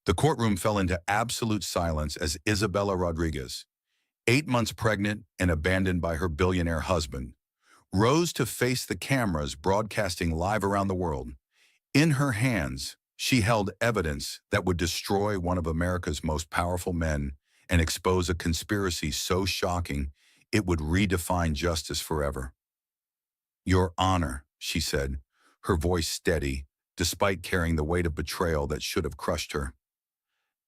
The courtroom fell into absolute silence as Isabella Rodriguez, 8 months pregnant and abandoned by her billionaire husband, rose to face the cameras broadcasting live around the world. In her hands, she held evidence that would destroy one of America's most powerful men and expose a conspiracy so shocking it would redefine justice forever. "Your Honor," she said, her voice steady, despite carrying the weight of betrayal that should have crushed her.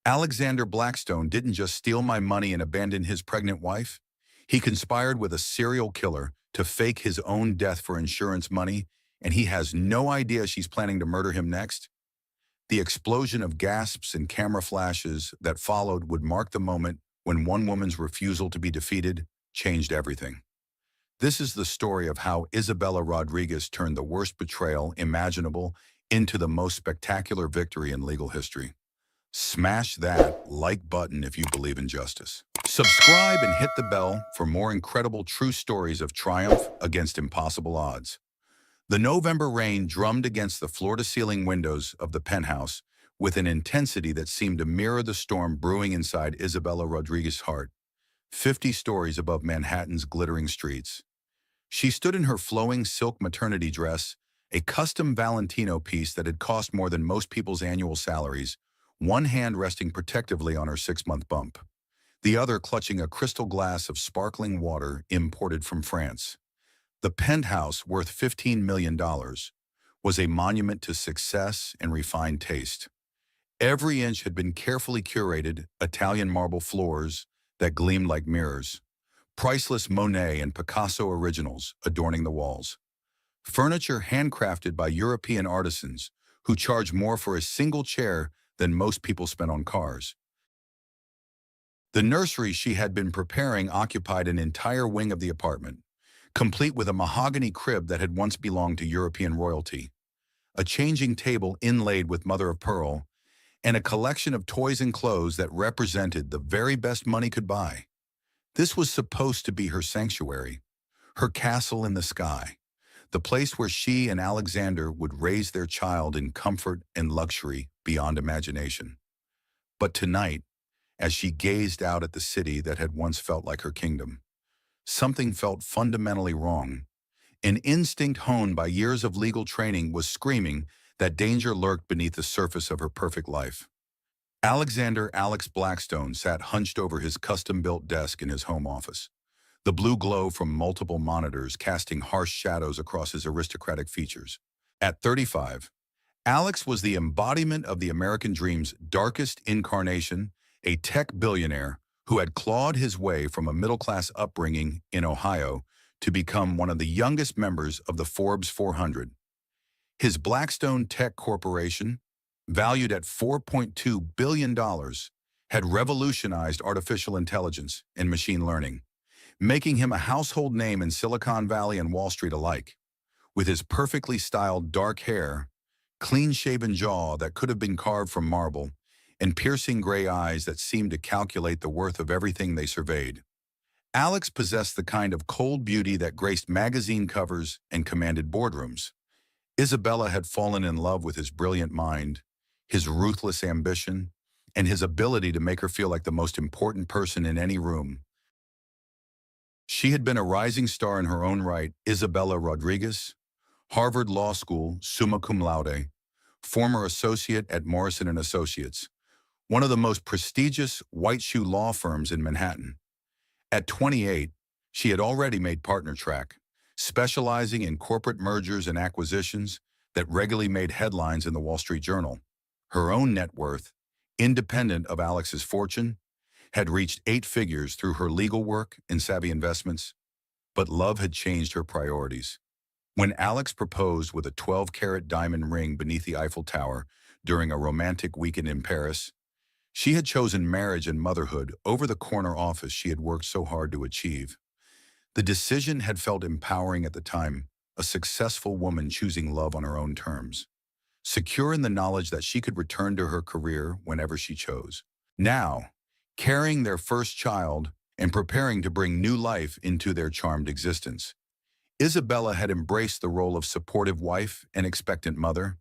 "Alexander Blackstone didn't just steal my money and abandon his pregnant wife. He conspired with a serial killer to fake his own death for insurance money, and he has no idea she's planning to murder him next." The explosion of gasps and camera flashes that followed would mark the moment when one woman's refusal to be defeated changed everything. This is the story of how Isabella Rodriguez turned the worst betrayal imaginable into the most spectacular victory in legal history. Smash that like button if you believe in justice. Subscribe and hit the bell for more incredible true stories of triumph against impossible odds. The November rain drummed against the floor-to-ceiling windows of the penthouse with an intensity that seemed to mirror the storm brewing inside Isabella Rodriguez's heart, 50 stories above Manhattan's glittering streets. She stood in her flowing silk maternity dress, a custom Valentino piece that had cost more than most people's annual salaries, one hand resting protectively on her 6-month bump, the other clutching a crystal glass of sparkling water imported from France. The penthouse, worth $15 million, was a monument to success and refined taste. Every inch had been carefully curated, Italian marble floors that gleamed like mirrors, priceless Monet and Picasso originals adorning the walls, furniture handcrafted by European artisans who charge more for a single chair than most people spend on cars. The nursery she had been preparing occupied an entire wing of the apartment, complete with a mahogany crib that had once belonged to European royalty, a changing table inlaid with mother-of-pearl, and a collection of toys and clothes that represented the very best money could buy. This was supposed to be her sanctuary, her castle in the sky, the place where she and Alexander would raise their child in comfort and luxury beyond imagination. But tonight, as she gazed out at the city that had once felt like her kingdom, something felt fundamentally wrong. An instinct honed by years of legal training was screaming that danger lurked beneath the surface of her perfect life. Alexander Alex Blackstone sat hunched over his custom-built desk in his home office, the blue glow from multiple monitors casting harsh shadows across his aristocratic features. At 35, Alex was the embodiment of the American dream's darkest incarnation, a tech billionaire who had clawed his way from a middle-class upbringing in Ohio to become one of the youngest members of the Forbes 400. His Blackstone Tech Corporation, valued at $4.2 billion, had revolutionized artificial intelligence and machine learning, making him a household name in Silicon Valley and Wall Street alike. With his perfectly styled dark hair, clean-shaven jaw that could have been carved from marble, and piercing gray eyes that seemed to calculate the worth of everything they surveyed, Alex possessed the kind of cold beauty that graced magazine covers and commanded boardrooms. Isabella had fallen in love with his brilliant mind, his ruthless ambition, and his ability to make her feel like the most important person in any room. She had been a rising star in her own right. Isabella Rodriguez, Harvard Law School, summa cum laude, former associate at Morrison & Associates, one of the most prestigious white-shoe law firms in Manhattan. At 28, she had already made partner track, specializing in corporate mergers and acquisitions that regularly made headlines in the Wall Street Journal. Her own net worth, independent of Alex's fortune, had reached 8 figures through her legal work and savvy investments. But love had changed her priorities. When Alex proposed with a 12-carat diamond ring beneath the Eiffel Tower during a romantic weekend in Paris, she had chosen marriage and motherhood over the corner office she had worked so hard to achieve. The decision had felt empowering at the time, a successful woman choosing love on her own terms, secure in the knowledge that she could return to her career whenever she chose. Now, carrying their first child and preparing to bring new life into their charmed existence, Isabella had embraced the role of supportive wife and expectant mother.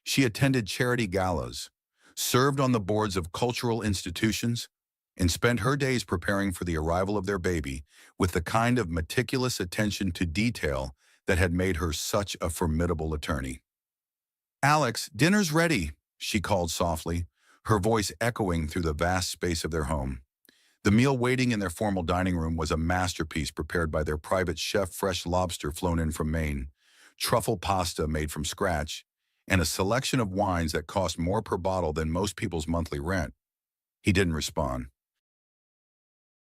She attended charity galas, served on the boards of cultural institutions, and spent her days preparing for the arrival of their baby with the kind of meticulous attention to detail that had made her such a formidable attorney. "Alex, dinner's ready," she called softly, her voice echoing through the vast space of their home. The meal waiting in their formal dining room was a masterpiece prepared by their private chef, fresh lobster flown in from Maine, truffle pasta made from scratch, and a selection of wines that cost more per bottle than most people's monthly rent. He didn't respond.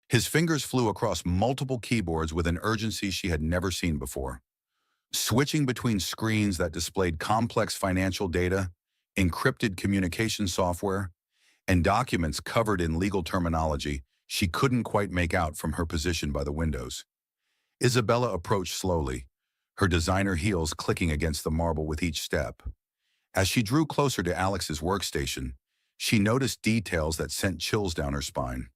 His fingers flew across multiple keyboards with an urgency she had never seen before, switching between screens that displayed complex financial data, encrypted communication software, and documents covered in legal terminology she couldn't quite make out from her position by the windows. Isabella approached slowly, her designer heels clicking against the marble with each step. As she drew closer to Alex's workstation, she noticed details that sent chills down her spine.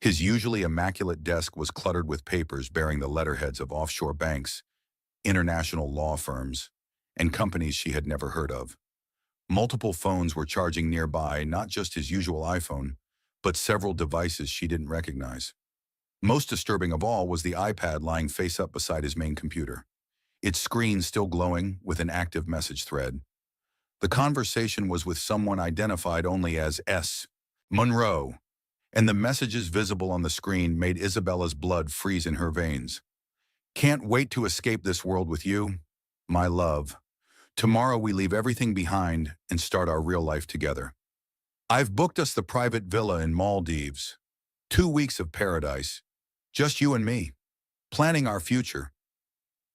His usually immaculate desk was cluttered with papers bearing the letterheads of offshore banks, international law firms, and companies she had never heard of. Multiple phones were charging nearby, not just his usual iPhone, but several devices she didn't recognize. Most disturbing of all was the iPad lying face up beside his main computer, its screen still glowing with an active message thread. The conversation was with someone identified only as S. Monroe, and the messages visible on the screen made Isabella's blood freeze in her veins. "Can't wait to escape this world with you, my love. Tomorrow we leave everything behind and start our real life together. I've booked us the private villa in Maldives. 2 weeks of paradise. Just you and me. Planning our future.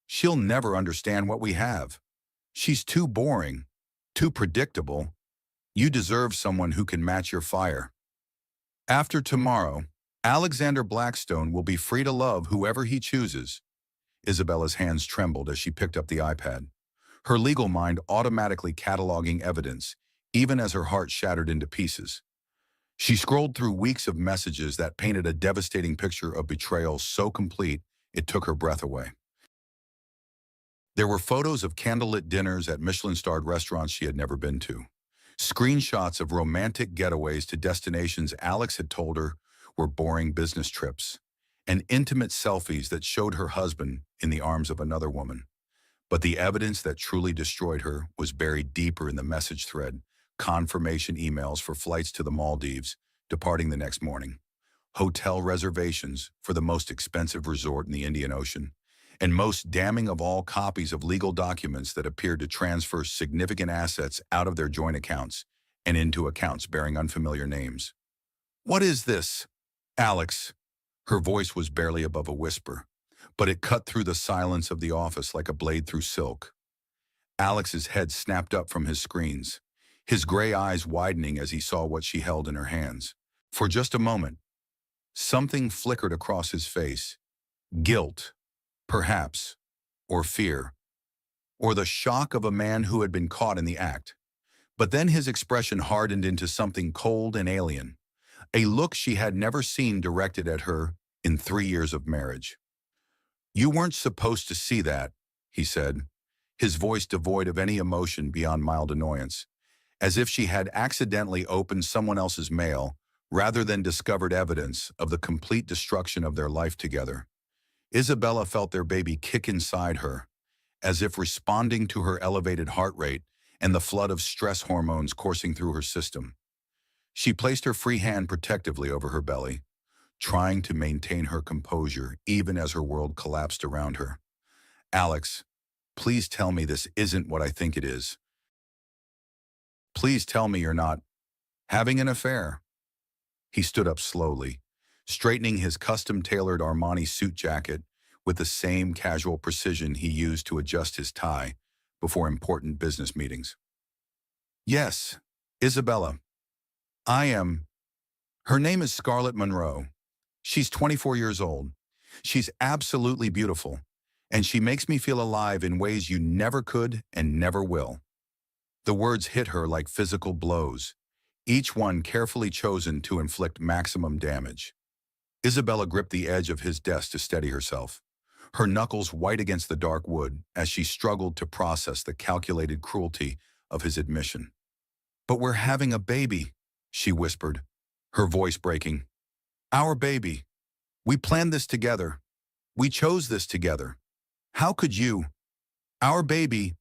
She'll never understand what we have. She's too boring, too predictable. You deserve someone who can match your fire. After tomorrow, Alexander Blackstone will be free to love whoever he chooses." Isabella's hands trembled as she picked up the iPad, her legal mind automatically cataloging evidence, even as her heart shattered into pieces. She scrolled through weeks of messages that painted a devastating picture of betrayal so complete it took her breath away. There were photos of candlelit dinners at Michelin-starred restaurants she had never been to, screenshots of romantic getaways to destinations Alex had told her were boring business trips, and intimate selfies that showed her husband in the arms of another woman. But the evidence that truly destroyed her was buried deeper in the message thread: confirmation emails for flights to the Maldives, departing the next morning, hotel reservations for the most expensive resort in the Indian Ocean, and most damning of all, copies of legal documents that appeared to transfer significant assets out of their joint accounts and into accounts bearing unfamiliar names. "What is this, Alex?" Her voice was barely above a whisper, but it cut through the silence of the office like a blade through silk. Alex's head snapped up from his screens, his gray eyes widening as he saw what she held in her hands. For just a moment, something flickered across his face. Guilt, perhaps, or fear, or the shock of a man who had been caught in the act. But then his expression hardened into something cold and alien, a look she had never seen directed at her in 3 years of marriage. "You weren't supposed to see that," he said, his voice devoid of any emotion beyond mild annoyance, as if she had accidentally opened someone else's mail rather than discovered evidence of the complete destruction of their life together. Isabella felt their baby kick inside her, as if responding to her elevated heart rate and the flood of stress hormones coursing through her system. She placed her free hand protectively over her belly, trying to maintain her composure even as her world collapsed around her. "Alex, please tell me this isn't what I think it is. Please tell me you're not having an affair." He stood up slowly, straightening his custom-tailored Armani suit jacket with the same casual precision he used to adjust his tie before important business meetings. "Yes, Isabella. I am. Her name is Scarlett Monroe. She's 24 years old. She's absolutely beautiful, and she makes me feel alive in ways you never could and never will." The words hit her like physical blows, each one carefully chosen to inflict maximum damage. Isabella gripped the edge of his desk to steady herself, her knuckles white against the dark wood as she struggled to process the calculated cruelty of his admission. "But we're having a baby," she whispered, her voice breaking. "Our baby. We planned this together. We chose this together. How could you?" "Our baby,"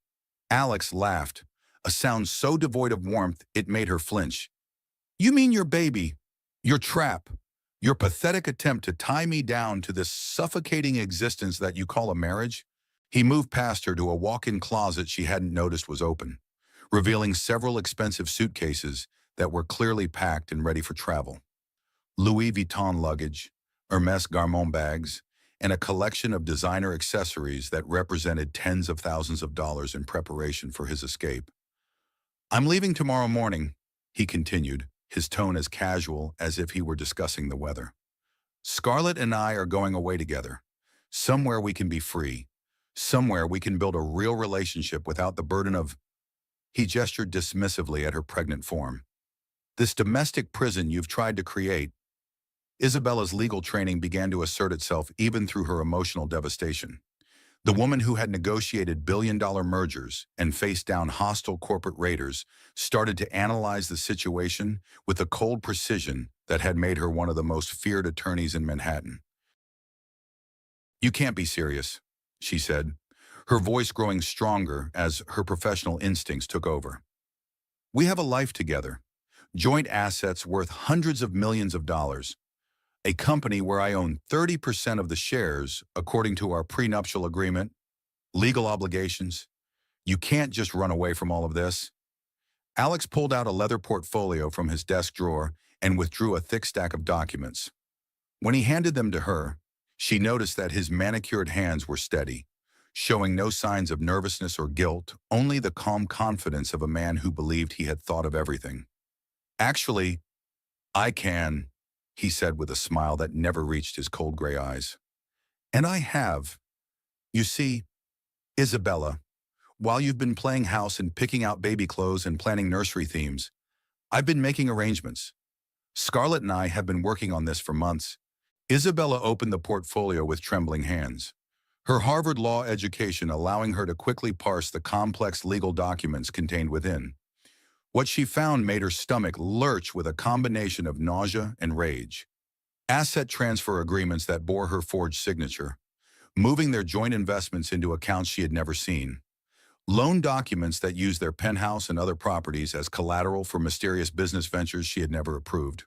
Alex laughed, a sound so devoid of warmth it made her flinch. "You mean your baby, your trap, your pathetic attempt to tie me down to this suffocating existence that you call a marriage?" He moved past her to a walk-in closet she hadn't noticed was open, revealing several expensive suitcases that were clearly packed and ready for travel. Louis Vuitton luggage, Hermès Garmon bags, and a collection of designer accessories that represented tens of thousands of dollars in preparation for his escape. "I'm leaving tomorrow morning," he continued, his tone as casual as if he were discussing the weather. "Scarlett and I are going away together, somewhere we can be free, somewhere we can build a real relationship without the burden of—" He gestured dismissively at her pregnant form. "This domestic prison you've tried to create." Isabella's legal training began to assert itself even through her emotional devastation. The woman who had negotiated billion-dollar mergers and faced down hostile corporate raiders started to analyze the situation with a cold precision that had made her one of the most feared attorneys in Manhattan. "You can't be serious," she said, her voice growing stronger as her professional instincts took over. "We have a life together, joint assets worth hundreds of millions of dollars, a company where I own 30% of the shares according to our prenuptial agreement, legal obligations. You can't just run away from all of this." Alex pulled out a leather portfolio from his desk drawer and withdrew a thick stack of documents. When he handed them to her, she noticed that his manicured hands were steady, showing no signs of nervousness or guilt, only the calm confidence of a man who believed he had thought of everything. "Actually, I can," he said with a smile that never reached his cold gray eyes. "And I have. You see, Isabella, while you've been playing house and picking out baby clothes and planning nursery themes, I've been making arrangements. Scarlett and I have been working on this for months." Isabella opened the portfolio with trembling hands, her Harvard law education allowing her to quickly parse the complex legal documents contained within. What she found made her stomach lurch with a combination of nausea and rage. Asset transfer agreements that bore her forged signature, moving their joint investments into accounts she had never seen. Loan documents that used their penthouse and other properties as collateral for mysterious business ventures she had never approved.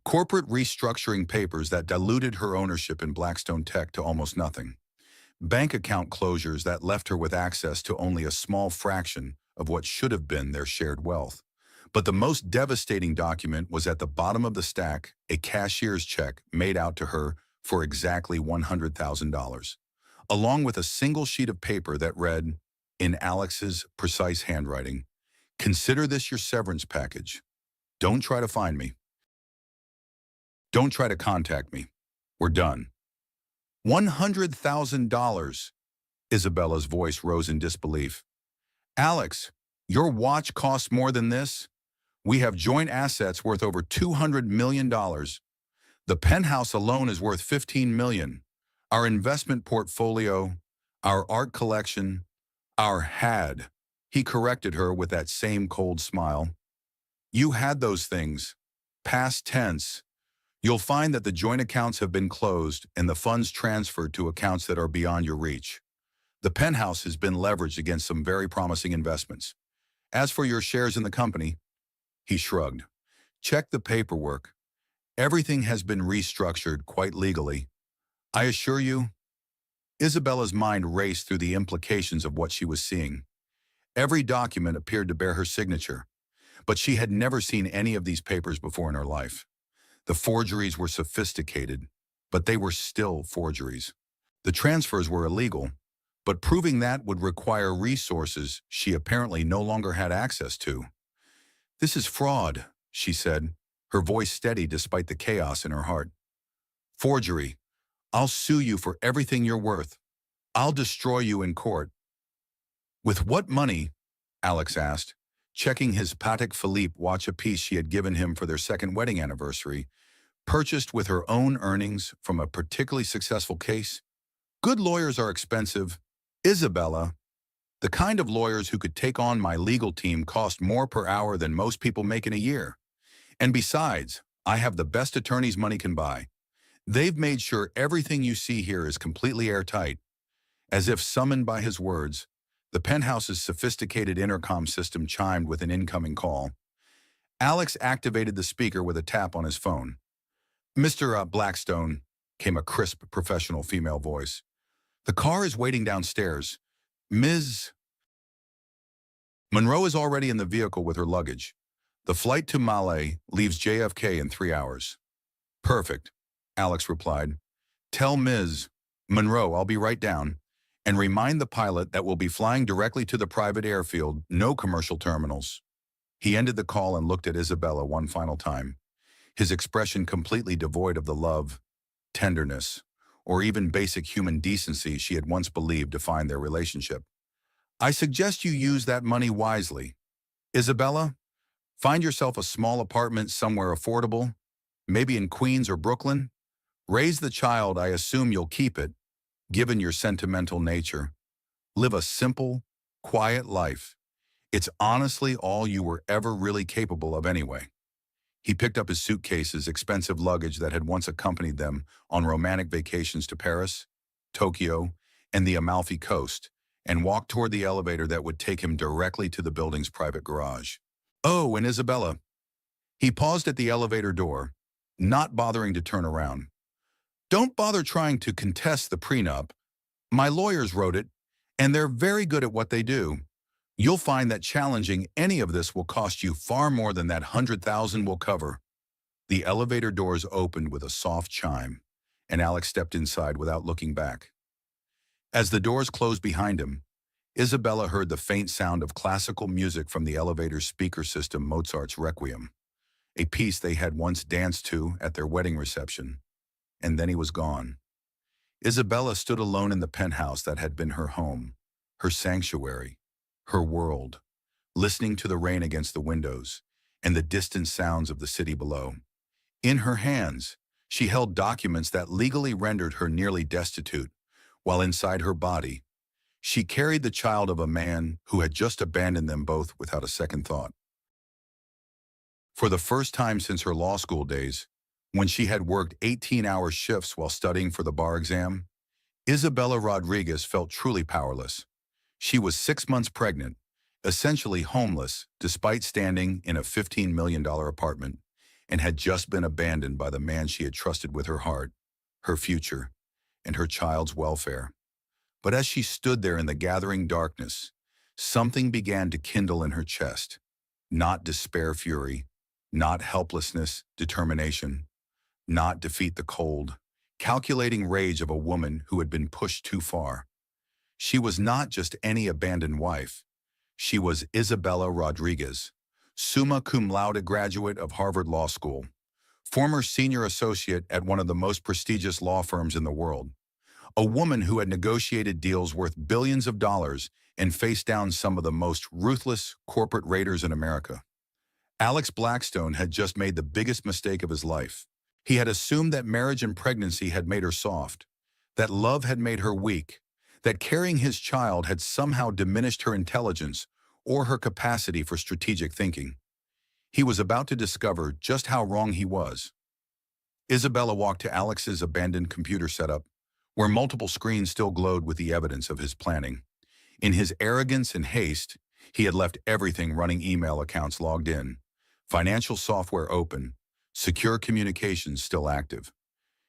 Corporate restructuring papers that diluted her ownership in Blackstone Tech to almost nothing. Bank account closures that left her with access to only a small fraction of what should have been their shared wealth. But the most devastating document was at the bottom of the stack, a cashier's check made out to her for exactly $100,000, along with a single sheet of paper that read, in Alex's precise handwriting, "Consider this your severance package. Don't try to find me. Don't try to contact me. We're done." $100,000. Isabella's voice rose in disbelief. "Alex, your watch costs more than this? We have joint assets worth over $200 million. The penthouse alone is worth $15 million. Our investment portfolio, our art collection, our had." He corrected her with that same cold smile. "You had those things. Past tense. You'll find that the joint accounts have been closed and the funds transferred to accounts that are beyond your reach. The penthouse has been leveraged against some very promising investments. As for your shares in the company," he shrugged, "check the paperwork. Everything has been restructured quite legally. I assure you." Isabella's mind raced through the implications of what she was seeing. Every document appeared to bear her signature, but she had never seen any of these papers before in her life. The forgeries were sophisticated, but they were still forgeries. The transfers were illegal, but proving that would require resources she apparently no longer had access to. "This is fraud," she said, her voice steady despite the chaos in her heart. "Forgery. I'll sue you for everything you're worth. I'll destroy you in court." "With what money?" Alex asked, checking his Patek Philippe watch, a piece she had given him for their second wedding anniversary, purchased with her own earnings from a particularly successful case. "Good lawyers are expensive. Isabella." The kind of lawyers who could take on my legal team cost more per hour than most people make in a year. And besides, I have the best attorneys money can buy. They've made sure everything you see here is completely airtight. As if summoned by his words, the penthouse's sophisticated intercom system chimed with an incoming call. Alex activated the speaker with a tap on his phone. Mr. Blackstone, came a crisp, professional female voice. The car is waiting downstairs. Ms. Monroe is already in the vehicle with her luggage. The flight to Malé leaves JFK in 3 hours. Perfect, Alex replied. Tell Ms. Monroe I'll be right down, and remind the pilot that we'll be flying directly to the private airfield, no commercial terminals. He ended the call and looked at Isabella one final time, his expression completely devoid of the love, tenderness, or even basic human decency she had once believed defined their relationship. I suggest you use that money wisely. Isabella, find yourself a small apartment somewhere affordable, maybe in Queens or Brooklyn. Raise the child, I assume you'll keep it, given your sentimental nature. Live a simple, quiet life. It's honestly all you were ever really capable of anyway. He picked up his suitcases, expensive luggage that had once accompanied them on romantic vacations to Paris, Tokyo, and the Amalfi Coast, and walked toward the elevator that would take him directly to the building's private garage. Oh, and Isabella. He paused at the elevator door, not bothering to turn around. Don't bother trying to contest the prenup. My lawyers wrote it, and they're very good at what they do. You'll find that challenging any of this will cost you far more than that 100,000 will cover. The elevator doors opened with a soft chime, and Alex stepped inside without looking back. As the doors closed behind him, Isabella heard the faint sound of classical music from the elevator's speaker system, Mozart's Requiem, a piece they had once danced to at their wedding reception. And then he was gone. Isabella stood alone in the penthouse that had been her home, her sanctuary, her world, listening to the rain against the windows and the distant sounds of the city below. In her hands, she held documents that legally rendered her nearly destitute, while inside her body, she carried the child of a man who had just abandoned them both without a second thought. For the first time since her law school days, when she had worked 18-hour shifts while studying for the bar exam, Isabella Rodriguez felt truly powerless. She was 6 months pregnant, essentially homeless despite standing in a $15 million apartment, and had just been abandoned by the man she had trusted with her heart, her future, and her child's welfare. But as she stood there in the gathering darkness, something began to kindle in her chest. Not despair fury, not helplessness, determination, not defeat the cold, calculating rage of a woman who had been pushed too far. She was not just any abandoned wife. She was Isabella Rodriguez, summa cum laude graduate of Harvard Law School, former senior associate at one of the most prestigious law firms in the world, a woman who had negotiated deals worth billions of dollars and faced down some of the most ruthless corporate raiders in America. Alex Blackstone had just made the biggest mistake of his life. He had assumed that marriage and pregnancy had made her soft, that love had made her weak, that carrying his child had somehow diminished her intelligence or her capacity for strategic thinking. He was about to discover just how wrong he was. Isabella walked to Alex's abandoned computer setup, where multiple screens still glowed with the evidence of his planning. In his arrogance and haste, he had left everything running, email accounts logged in, financial software open, secure communications still active.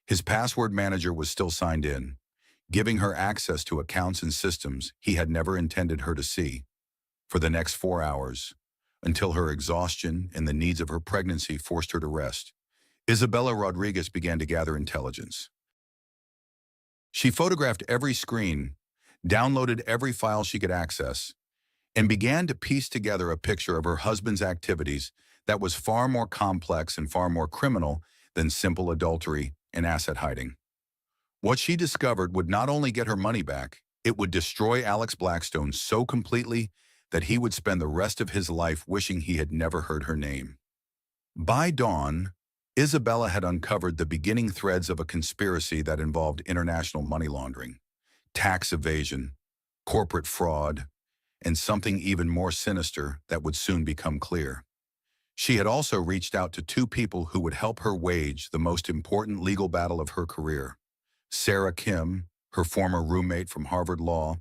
His password manager was still signed in, giving her access to accounts and systems he had never intended her to see. For the next 4 hours, until her exhaustion and the needs of her pregnancy forced her to rest, Isabella Rodriguez began to gather intelligence. She photographed every screen, downloaded every file she could access, and began to piece together a picture of her husband's activities that was far more complex and far more criminal than simple adultery and asset hiding. What she discovered would not only get her money back, it would destroy Alex Blackstone so completely that he would spend the rest of his life wishing he had never heard her name. By dawn, Isabella had uncovered the beginning threads of a conspiracy that involved international money laundering, tax evasion, corporate fraud, and something even more sinister that would soon become clear. She had also reached out to two people who would help her wage the most important legal battle of her career. Sarah Kim, her former roommate from Harvard Law,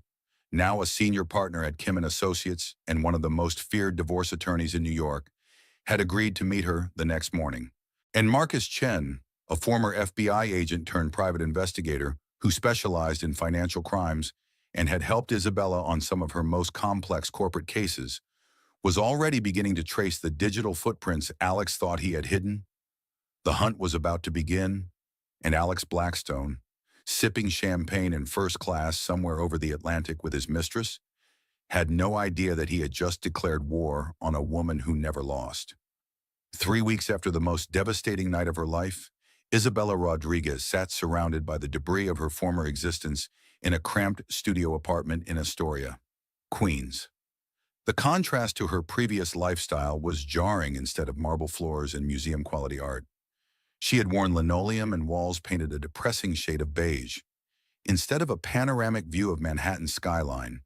now a senior partner at Kim & Associates and one of the most feared divorce attorneys in New York, had agreed to meet her the next morning. And Marcus Chen, a former FBI agent turned private investigator who specialized in financial crimes and had helped Isabella on some of her most complex corporate cases, was already beginning to trace the digital footprints Alex thought he had hidden. The hunt was about to begin, and Alex Blackstone, sipping champagne in first class somewhere over the Atlantic with his mistress, had no idea that he had just declared war on a woman who never lost. 3 weeks after the most devastating night of her life, Isabella Rodriguez sat surrounded by the debris of her former existence in a cramped studio apartment in Astoria, Queens. The contrast to her previous lifestyle was jarring. Instead of marble floors and museum-quality art, she had worn linoleum and walls painted a depressing shade of beige. Instead of a panoramic view of Manhattan's skyline,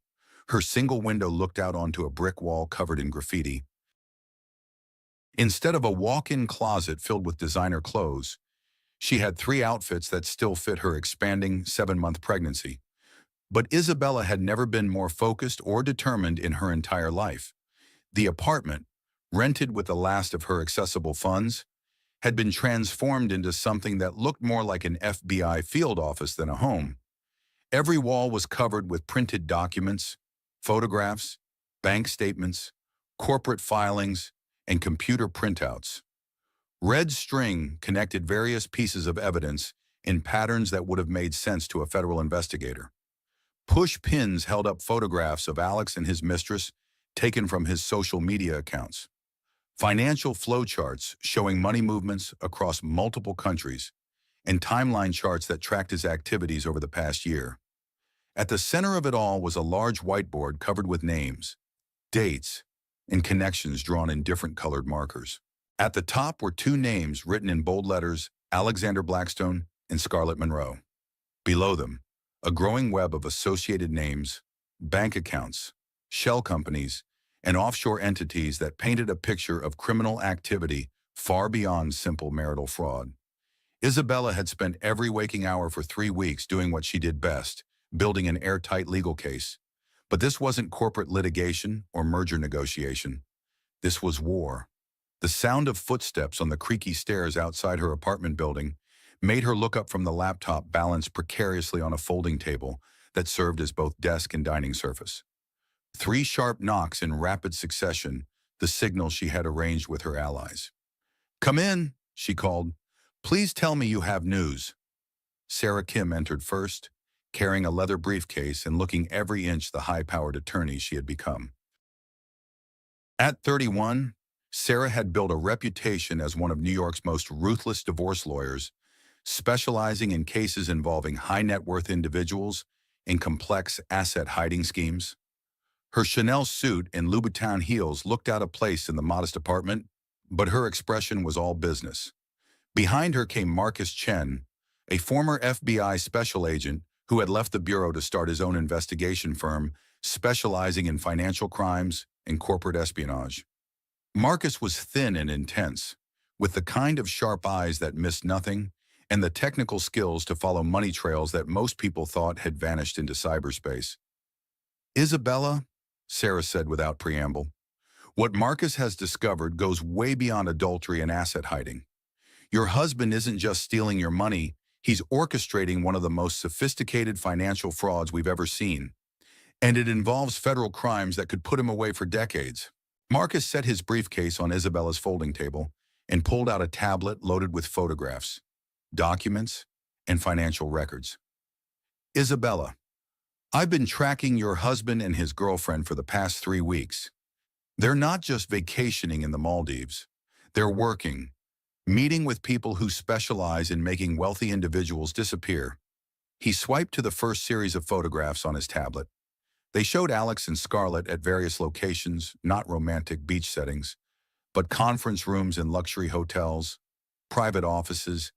her single window looked out onto a brick wall covered in graffiti. Instead of a walk-in closet filled with designer clothes, she had 3 outfits that still fit her expanding 7-month pregnancy. But Isabella had never been more focused or determined in her entire life. The apartment, rented with the last of her accessible funds, had been transformed into something that looked more like an FBI field office than a home. Every wall was covered with printed documents, photographs, bank statements, corporate filings, and computer printouts. Red string connected various pieces of evidence in patterns that would have made sense to a federal investigator. Push pins held up photographs of Alex and his mistress taken from his social media accounts. Financial flowcharts showing money movements across multiple countries, and timeline charts that tracked his activities over the past year. At the center of it all was a large whiteboard covered with names, dates, and connections drawn in different colored markers. At the top were 2 names written in bold letters, Alexander Blackstone and Scarlett Monroe. Below them, a growing web of associated names, bank accounts, shell companies, and offshore entities that painted a picture of criminal activity far beyond simple marital fraud. Isabella had spent every waking hour for 3 weeks doing what she did best, building an airtight legal case. But this wasn't corporate litigation or merger negotiation. This was war. The sound of footsteps on the creaky stairs outside her apartment building made her look up from the laptop balanced precariously on a folding table that served as both desk and dining surface. 3 sharp knocks in rapid succession, the signal she had arranged with her allies. "Come in," she called. "Please tell me you have news." Sarah Kim entered first, carrying a leather briefcase and looking every inch the high-powered attorney she had become. At 31, Sarah had built a reputation as one of New York's most ruthless divorce lawyers, specializing in cases involving high-net-worth individuals and complex asset hiding schemes. Her Chanel suit and Louboutin heels looked out of place in the modest apartment, but her expression was all business. Behind her came Marcus Chen, a former FBI special agent who had left the bureau to start his own investigation firm specializing in financial crimes and corporate espionage. Marcus was thin and intense, with the kind of sharp eyes that missed nothing and the technical skills to follow money trails that most people thought had vanished into cyberspace. "Isabella," Sarah said without preamble, "what Marcus has discovered goes way beyond adultery and asset hiding. Your husband isn't just stealing your money, he's orchestrating one of the most sophisticated financial frauds we've ever seen. And it involves federal crimes that could put him away for decades." Marcus set his briefcase on Isabella's folding table and pulled out a tablet loaded with photographs, documents, and financial records. "Isabella, I've been tracking your husband and his girlfriend for the past 3 weeks. They're not just vacationing in the Maldives. They're working, meeting with people who specialize in making wealthy individuals disappear." He swiped to the first series of photographs on his tablet. They showed Alex and Scarlett at various locations, not romantic beach settings, but conference rooms in luxury hotels, private offices,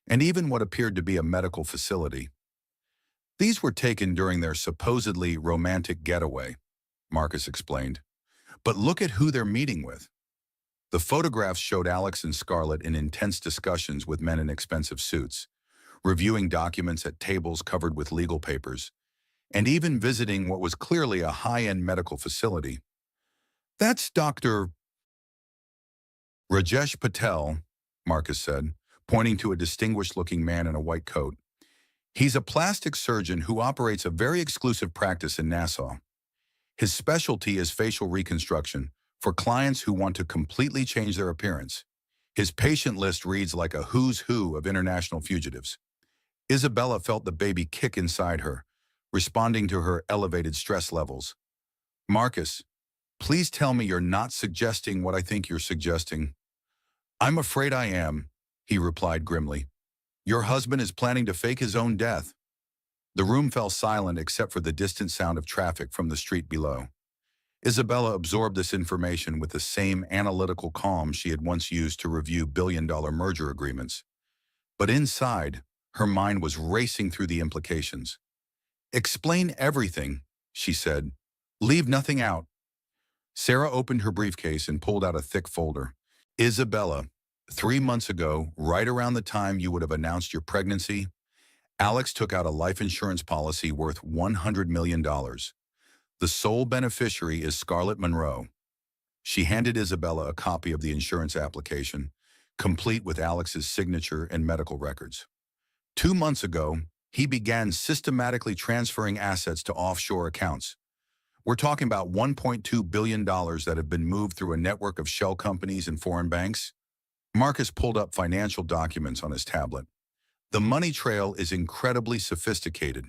and even what appeared to be a medical facility. These were taken during their supposedly romantic getaway. Marcus explained. But look at who they're meeting with. The photographs showed Alex and Scarlett in intense discussions with men in expensive suits, reviewing documents at tables covered with legal papers, and even visiting what was clearly a high-end medical facility. That's Dr. Rajesh Patel, Marcus said, pointing to a distinguished-looking man in a white coat. He's a plastic surgeon who operates a very exclusive practice in Nassau. His specialty is facial reconstruction for clients who want to completely change their appearance. His patient list reads like a who's who of international fugitives. Isabella felt the baby kick inside her, responding to her elevated stress levels. Marcus, please tell me you're not suggesting what I think you're suggesting. I'm afraid I am, he replied grimly. Your husband is planning to fake his own death. The room fell silent except for the distant sound of traffic from the street below. Isabella absorbed this information with the same analytical calm she had once used to review billion-dollar merger agreements. But inside, her mind was racing through the implications. Explain everything, she said. Leave nothing out. Sarah opened her briefcase and pulled out a thick folder. Isabella, 3 months ago, right around the time you would have announced your pregnancy, Alex took out a life insurance policy worth $100 million. The sole beneficiary is Scarlett Monroe. She handed Isabella a copy of the insurance application, complete with Alex's signature and medical records. 2 months ago, he began systematically transferring assets to offshore accounts. We're talking about $1.2 billion that have been moved through a network of shell companies and foreign banks. Marcus pulled up financial documents on his tablet. The money trail is incredibly sophisticated.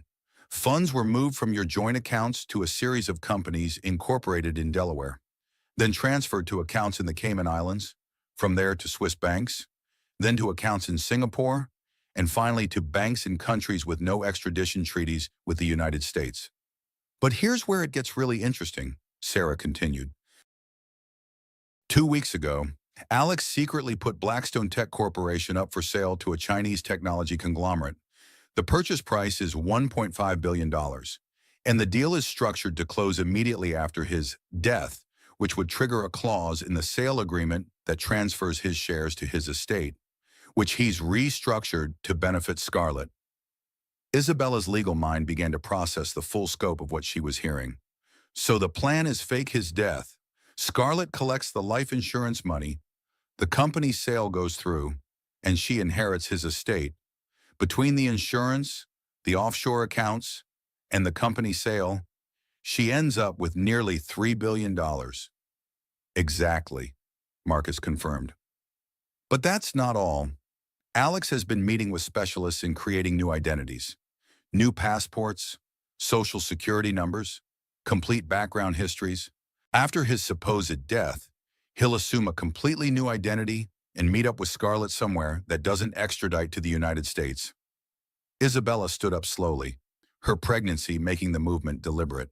Funds were moved from your joint accounts to a series of companies incorporated in Delaware, then transferred to accounts in the Cayman Islands, from there to Swiss banks, then to accounts in Singapore, and finally to banks in countries with no extradition treaties with the United States. But here's where it gets really interesting, Sarah continued. 2 weeks ago, Alex secretly put Blackstone Tech Corporation up for sale to a Chinese technology conglomerate. The purchase price is $1.5 billion, and the deal is structured to close immediately after his death, which would trigger a clause in the sale agreement that transfers his shares to his estate, which he's restructured to benefit Scarlett. Isabella's legal mind began to process the full scope of what she was hearing. So the plan is fake his death. Scarlett collects the life insurance money, the company's sale goes through, and she inherits his estate. Between the insurance, the offshore accounts, and the company sale, she ends up with nearly $3 billion. Exactly, Marcus confirmed. But that's not all. Alex has been meeting with specialists in creating new identities, new passports, social security numbers, complete background histories. After his supposed death, he'll assume a completely new identity and meet up with Scarlett somewhere that doesn't extradite to the United States. Isabella stood up slowly, her pregnancy making the movement deliberate.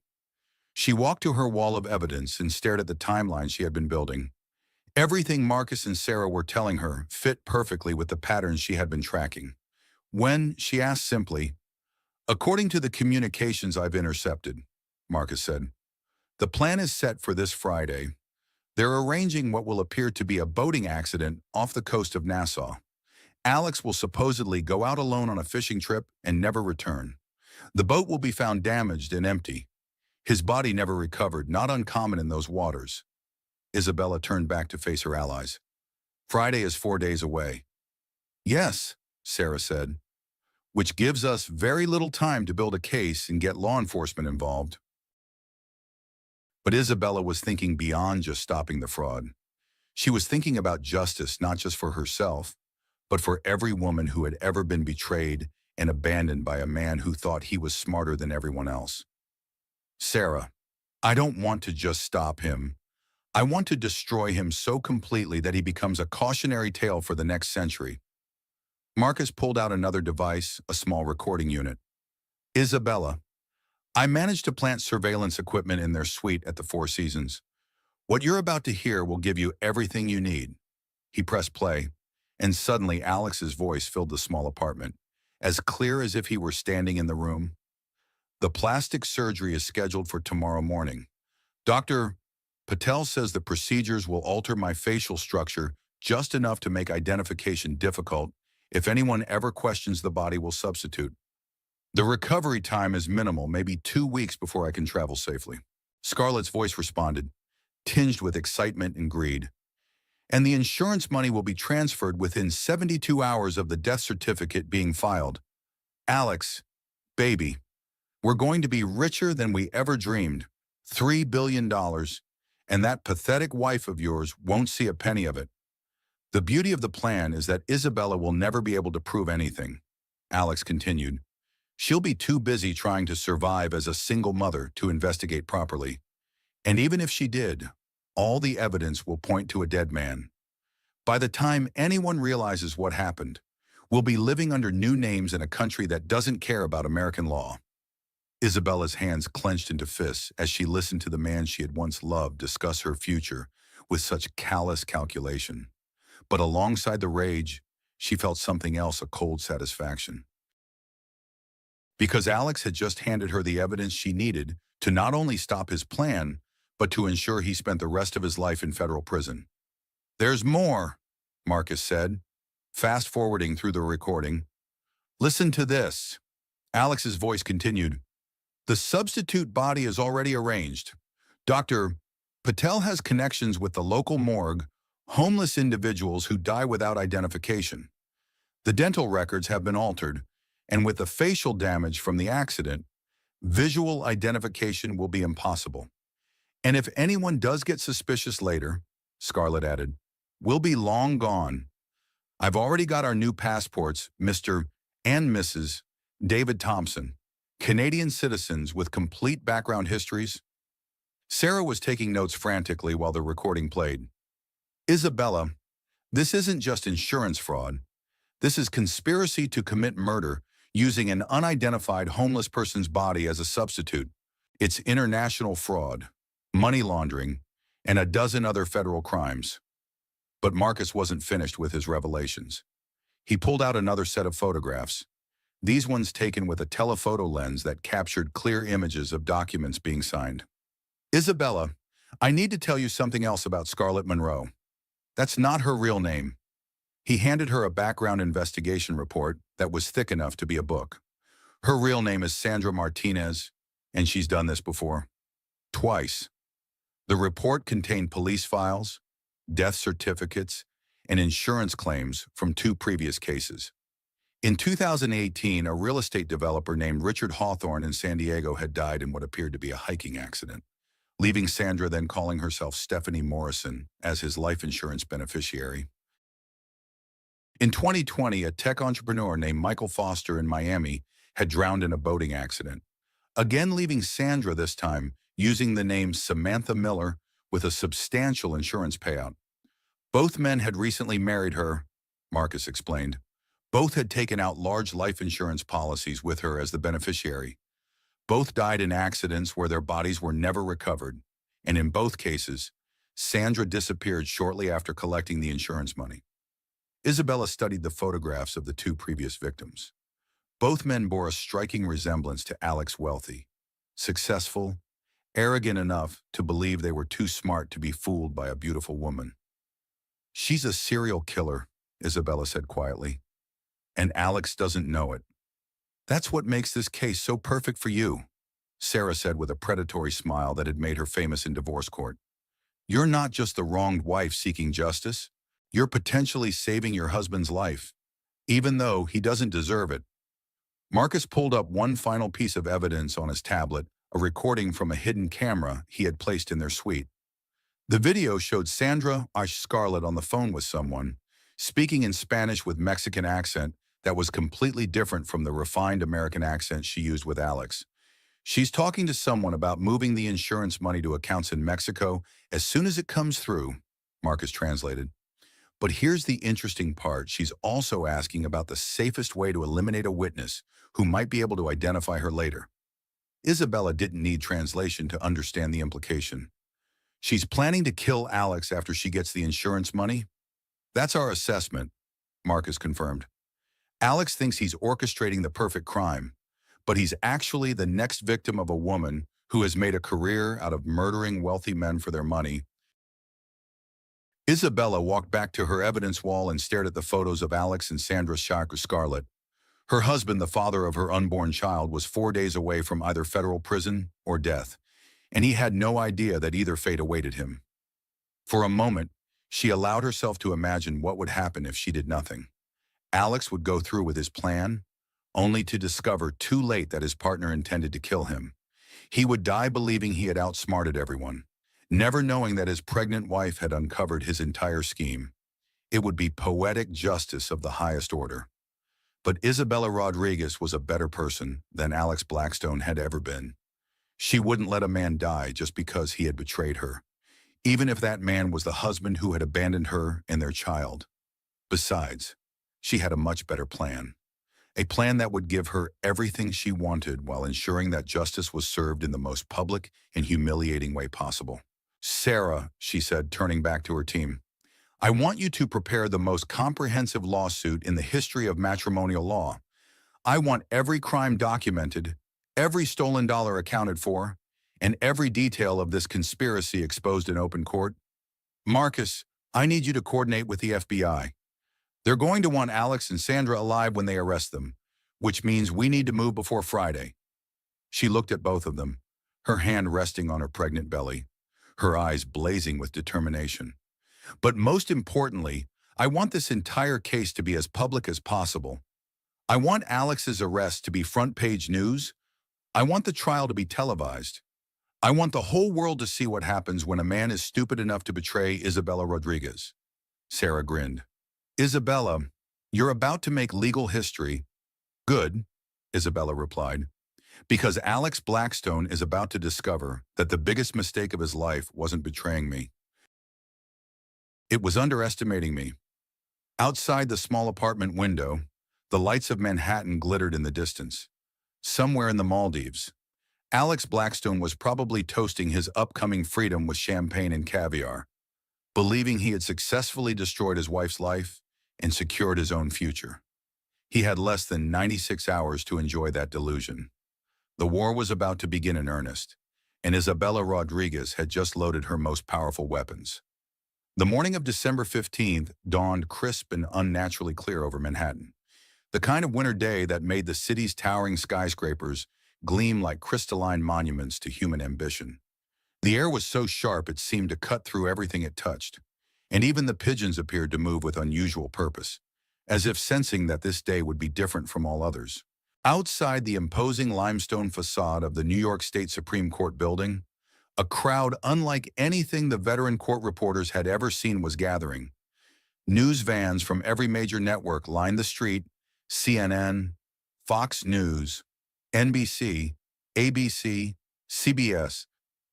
She walked to her wall of evidence and stared at the timeline she had been building. Everything Marcus and Sarah were telling her fit perfectly with the patterns she had been tracking. When, she asked simply, "According to the communications I've intercepted," Marcus said, "the plan is set for this Friday. They're arranging what will appear to be a boating accident off the coast of Nassau. Alex will supposedly go out alone on a fishing trip and never return. The boat will be found damaged and empty. His body never recovered, not uncommon in those waters." Isabella turned back to face her allies. "Friday is 4 days away." "Yes," Sarah said, "which gives us very little time to build a case and get law enforcement involved." But Isabella was thinking beyond just stopping the fraud. She was thinking about justice not just for herself, but for every woman who had ever been betrayed and abandoned by a man who thought he was smarter than everyone else. "Sarah, I don't want to just stop him. I want to destroy him so completely that he becomes a cautionary tale for the next century." Marcus pulled out another device, a small recording unit. "Isabella, I managed to plant surveillance equipment in their suite at the Four Seasons. What you're about to hear will give you everything you need." He pressed play, and suddenly Alex's voice filled the small apartment, as clear as if he were standing in the room. "The plastic surgery is scheduled for tomorrow morning. Dr. Patel says the procedures will alter my facial structure just enough to make identification difficult. If anyone ever questions the body, will substitute. The recovery time is minimal, maybe 2 weeks before I can travel safely. Scarlett's voice responded, tinged with excitement and greed. And the insurance money will be transferred within 72 hours of the death certificate being filed. Alex, baby, we're going to be richer than we ever dreamed. $3 billion. And that pathetic wife of yours won't see a penny of it. The beauty of the plan is that Isabella will never be able to prove anything. Alex continued. She'll be too busy trying to survive as a single mother to investigate properly. And even if she did, all the evidence will point to a dead man. By the time anyone realizes what happened, we'll be living under new names in a country that doesn't care about American law. Isabella's hands clenched into fists as she listened to the man she had once loved discuss her future with such callous calculation. But alongside the rage, she felt something else, a cold satisfaction. Because Alex had just handed her the evidence she needed to not only stop his plan, but to ensure he spent the rest of his life in federal prison. There's more, Marcus said, fast-forwarding through the recording. Listen to this. Alex's voice continued. The substitute body is already arranged. Dr. Patel has connections with the local morgue, homeless individuals who die without identification. The dental records have been altered, and with the facial damage from the accident, visual identification will be impossible. And if anyone does get suspicious later, Scarlett added, we'll be long gone. I've already got our new passports, Mr. and Mrs. David Thompson, Canadian citizens with complete background histories. Sarah was taking notes frantically while the recording played. Isabella, this isn't just insurance fraud. This is conspiracy to commit murder using an unidentified homeless person's body as a substitute. It's international fraud, money laundering, and a dozen other federal crimes. But Marcus wasn't finished with his revelations. He pulled out another set of photographs, these ones taken with a telephoto lens that captured clear images of documents being signed. Isabella, I need to tell you something else about Scarlett Monroe. That's not her real name. He handed her a background investigation report that was thick enough to be a book. Her real name is Sandra Martinez, and she's done this before. Twice. The report contained police files, death certificates, and insurance claims from 2 previous cases. In 2018, a real estate developer named Richard Hawthorne in San Diego had died in what appeared to be a hiking accident, leaving Sandra then calling herself Stephanie Morrison as his life insurance beneficiary. In 2020, a tech entrepreneur named Michael Foster in Miami had drowned in a boating accident, again leaving Sandra this time using the name Samantha Miller with a substantial insurance payout. Both men had recently married her, Marcus explained. Both had taken out large life insurance policies with her as the beneficiary. Both died in accidents where their bodies were never recovered, and in both cases, Sandra disappeared shortly after collecting the insurance money. Isabella studied the photographs of the 2 previous victims. Both men bore a striking resemblance to Alex Wealthy, successful, arrogant enough to believe they were too smart to be fooled by a beautiful woman. She's a serial killer, Isabella said quietly, and Alex doesn't know it. That's what makes this case so perfect for you, Sarah said with a predatory smile that had made her famous in divorce court. You're not just the wronged wife seeking justice. You're potentially saving your husband's life, even though he doesn't deserve it. Marcus pulled up one final piece of evidence on his tablet, a recording from a hidden camera he had placed in their suite. The video showed Sandra Scarlett on the phone with someone, speaking in Spanish with Mexican accent that was completely different from the refined American accent she used with Alex. She's talking to someone about moving the insurance money to accounts in Mexico as soon as it comes through, Marcus translated. But here's the interesting part. She's also asking about the safest way to eliminate a witness who might be able to identify her later. Isabella didn't need translation to understand the implication. She's planning to kill Alex after she gets the insurance money? That's our assessment, Marcus confirmed. Alex thinks he's orchestrating the perfect crime, but he's actually the next victim of a woman who has made a career out of murdering wealthy men for their money. Isabella walked back to her evidence wall and stared at the photos of Alex and Sandra Scarlett. Her husband, the father of her unborn child, was 4 days away from either federal prison or death, and he had no idea that either fate awaited him. For a moment, she allowed herself to imagine what would happen if she did nothing. Alex would go through with his plan, only to discover too late that his partner intended to kill him. He would die believing he had outsmarted everyone, never knowing that his pregnant wife had uncovered his entire scheme. It would be poetic justice of the highest order. But Isabella Rodriguez was a better person than Alex Blackstone had ever been. She wouldn't let a man die just because he had betrayed her, even if that man was the husband who had abandoned her and their child. Besides, she had a much better plan. A plan that would give her everything she wanted while ensuring that justice was served in the most public and humiliating way possible. "Sarah," she said, turning back to her team, "I want you to prepare the most comprehensive lawsuit in the history of matrimonial law. I want every crime documented, every stolen dollar accounted for, and every detail of this conspiracy exposed in open court. Marcus, I need you to coordinate with the FBI. They're going to want Alex and Sandra alive when they arrest them, which means we need to move before Friday." She looked at both of them, her hand resting on her pregnant belly, her eyes blazing with determination. "But most importantly, I want this entire case to be as public as possible. I want Alex's arrest to be front-page news. I want the trial to be televised. I want the whole world to see what happens when a man is stupid enough to betray Isabella Rodriguez." Sarah grinned. "Isabella, you're about to make legal history." "Good," Isabella replied, "because Alex Blackstone is about to discover that the biggest mistake of his life wasn't betraying me. It was underestimating me." Outside the small apartment window, the lights of Manhattan glittered in the distance. Somewhere in the Maldives, Alex Blackstone was probably toasting his upcoming freedom with champagne and caviar, believing he had successfully destroyed his wife's life and secured his own future. He had less than 96 hours to enjoy that delusion. The war was about to begin in earnest, and Isabella Rodriguez had just loaded her most powerful weapons. The morning of December 15th dawned crisp and unnaturally clear over Manhattan, the kind of winter day that made the city's towering skyscrapers gleam like crystalline monuments to human ambition. The air was so sharp it seemed to cut through everything it touched, and even the pigeons appeared to move with unusual purpose, as if sensing that this day would be different from all others. Outside the imposing limestone facade of the New York State Supreme Court building, a crowd unlike anything the veteran court reporters had ever seen was gathering. News vans from every major network lined the street: CNN, Fox News, NBC, ABC, CBS,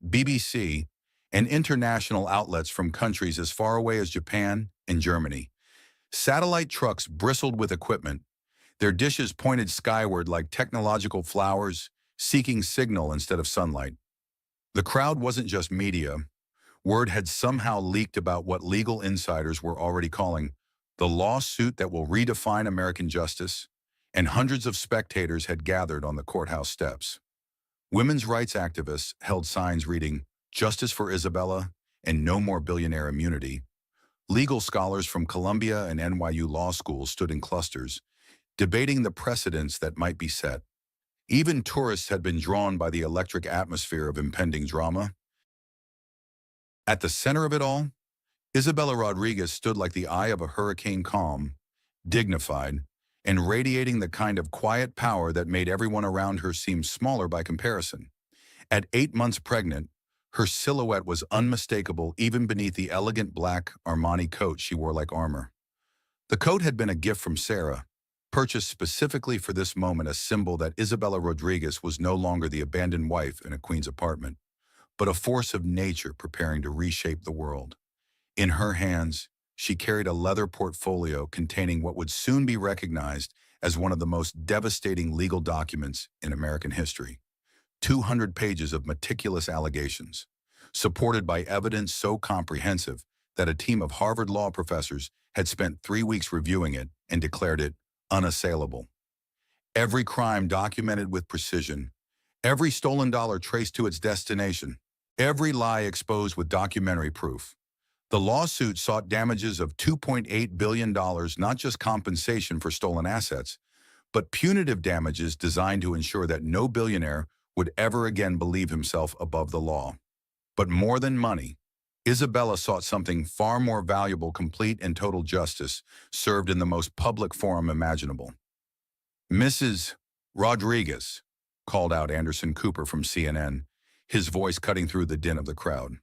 BBC, and international outlets from countries as far away as Japan and Germany. Satellite trucks bristled with equipment, their dishes pointed skyward like technological flowers, seeking signal instead of sunlight. The crowd wasn't just media. Word had somehow leaked about what legal insiders were already calling the lawsuit that will redefine American justice, and hundreds of spectators had gathered on the courthouse steps. Women's rights activists held signs reading, "Justice for Isabella" and "No more billionaire immunity." Legal scholars from Columbia and NYU law schools stood in clusters, debating the precedents that might be set. Even tourists had been drawn by the electric atmosphere of impending drama. At the center of it all, Isabella Rodriguez stood like the eye of a hurricane, calm, dignified, and radiating the kind of quiet power that made everyone around her seem smaller by comparison. At 8 months pregnant, her silhouette was unmistakable even beneath the elegant black Armani coat she wore like armor. The coat had been a gift from Sarah, purchased specifically for this moment, a symbol that Isabella Rodriguez was no longer the abandoned wife in a queen's apartment, but a force of nature preparing to reshape the world. In her hands, she carried a leather portfolio containing what would soon be recognized as one of the most devastating legal documents in American history. 200 pages of meticulous allegations, supported by evidence so comprehensive that a team of Harvard law professors had spent 3 weeks reviewing it and declared it unassailable. Every crime documented with precision, Every stolen dollar traced to its destination. Every lie exposed with documentary proof. The lawsuit sought damages of $2.8 billion, not just compensation for stolen assets, but punitive damages designed to ensure that no billionaire would ever again believe himself above the law. But more than money, Isabella sought something far more valuable: complete and total justice, served in the most public forum imaginable. "Mrs. Rodriguez," called out Anderson Cooper from CNN, his voice cutting through the din of the crowd.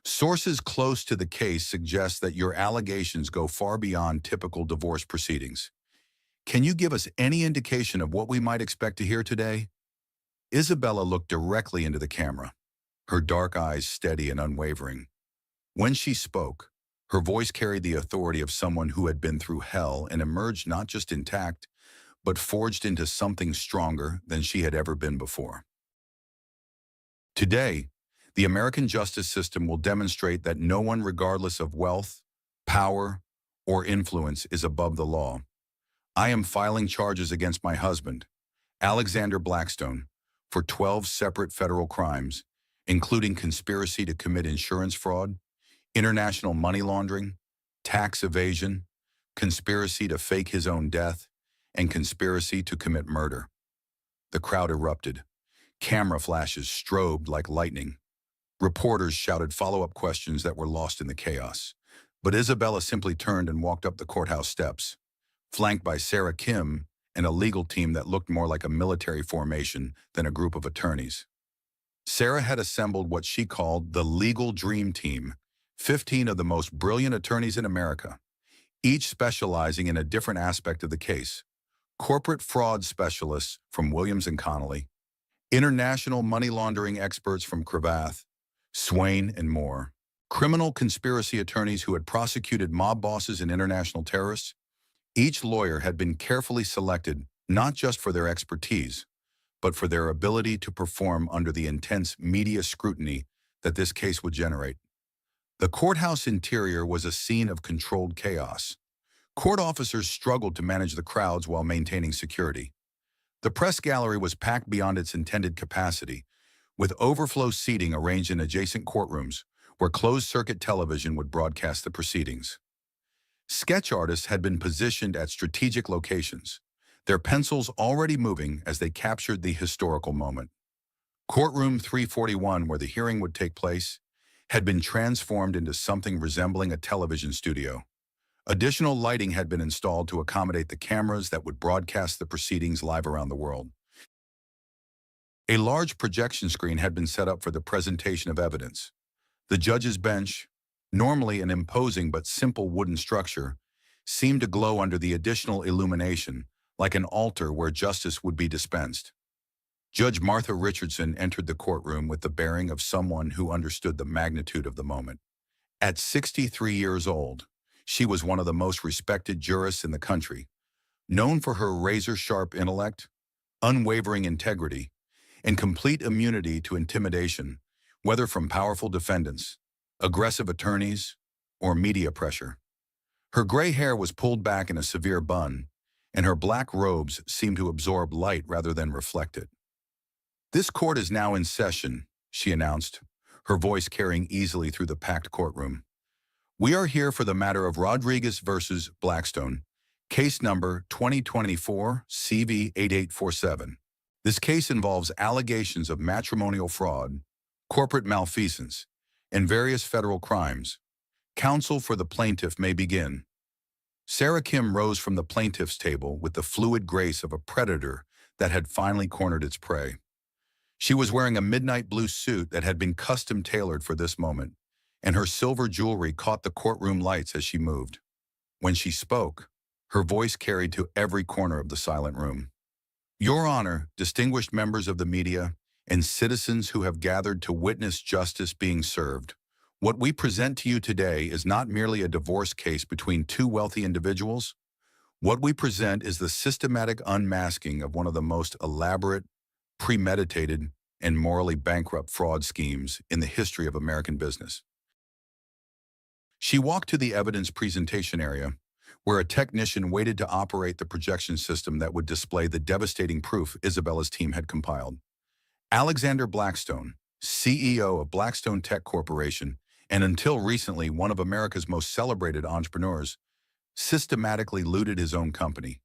"Sources close to the case suggest that your allegations go far beyond typical divorce proceedings. Can you give us any indication of what we might expect to hear today?" Isabella looked directly into the camera, her dark eyes steady and unwavering. When she spoke, her voice carried the authority of someone who had been through hell and emerged not just intact, but forged into something stronger than she had ever been before. Today, the American justice system will demonstrate that no one, regardless of wealth, power, or influence, is above the law. I am filing charges against my husband, Alexander Blackstone, for 12 separate federal crimes, including conspiracy to commit insurance fraud, international money laundering, tax evasion, conspiracy to fake his own death, and conspiracy to commit murder. The crowd erupted. Camera flashes strobed like lightning. Reporters shouted follow-up questions that were lost in the chaos. But Isabella simply turned and walked up the courthouse steps, flanked by Sarah Kim and a legal team that looked more like a military formation than a group of attorneys. Sarah had assembled what she called the Legal Dream Team, 15 of the most brilliant attorneys in America, each specializing in a different aspect of the case. Corporate fraud specialists from Williams and Connolly, international money laundering experts from Cravath, Swain, and more, criminal conspiracy attorneys who had prosecuted mob bosses and international terrorists. Each lawyer had been carefully selected not just for their expertise, but for their ability to perform under the intense media scrutiny that this case would generate. The courthouse interior was a scene of controlled chaos. Court officers struggled to manage the crowds while maintaining security. The press gallery was packed beyond its intended capacity, with overflow seating arranged in adjacent courtrooms where closed-circuit television would broadcast the proceedings. Sketch artists had been positioned at strategic locations, their pencils already moving as they captured the historical moment. Courtroom 341, where the hearing would take place, had been transformed into something resembling a television studio. Additional lighting had been installed to accommodate the cameras that would broadcast the proceedings live around the world. A large projection screen had been set up for the presentation of evidence. The judge's bench, normally an imposing but simple wooden structure, seemed to glow under the additional illumination, like an altar where justice would be dispensed. Judge Martha Richardson entered the courtroom with the bearing of someone who understood the magnitude of the moment. At 63 years old, she was one of the most respected jurists in the country, known for her razor-sharp intellect, unwavering integrity, and complete immunity to intimidation, whether from powerful defendants, aggressive attorneys, or media pressure. Her gray hair was pulled back in a severe bun, and her black robes seemed to absorb light rather than reflect it. "This court is now in session," she announced, her voice carrying easily through the packed courtroom. "We are here for the matter of Rodriguez versus Blackstone, case number 2024 CV 8847. This case involves allegations of matrimonial fraud, corporate malfeasance, and various federal crimes. Counsel for the plaintiff may begin." Sarah Kim rose from the plaintiff's table with the fluid grace of a predator that had finally cornered its prey. She was wearing a midnight blue suit that had been custom-tailored for this moment, and her silver jewelry caught the courtroom lights as she moved. When she spoke, her voice carried to every corner of the silent room. "Your Honor, distinguished members of the media, and citizens who have gathered to witness justice being served, what we present to you today is not merely a divorce case between two wealthy individuals. What we present is the systematic unmasking of one of the most elaborate, premeditated, and morally bankrupt fraud schemes in the history of American business." She walked to the evidence presentation area, where a technician waited to operate the projection system that would display the devastating proof Isabella's team had compiled. Alexander Blackstone, CEO of Blackstone Tech Corporation, and until recently one of America's most celebrated entrepreneurs, systematically looted his own company,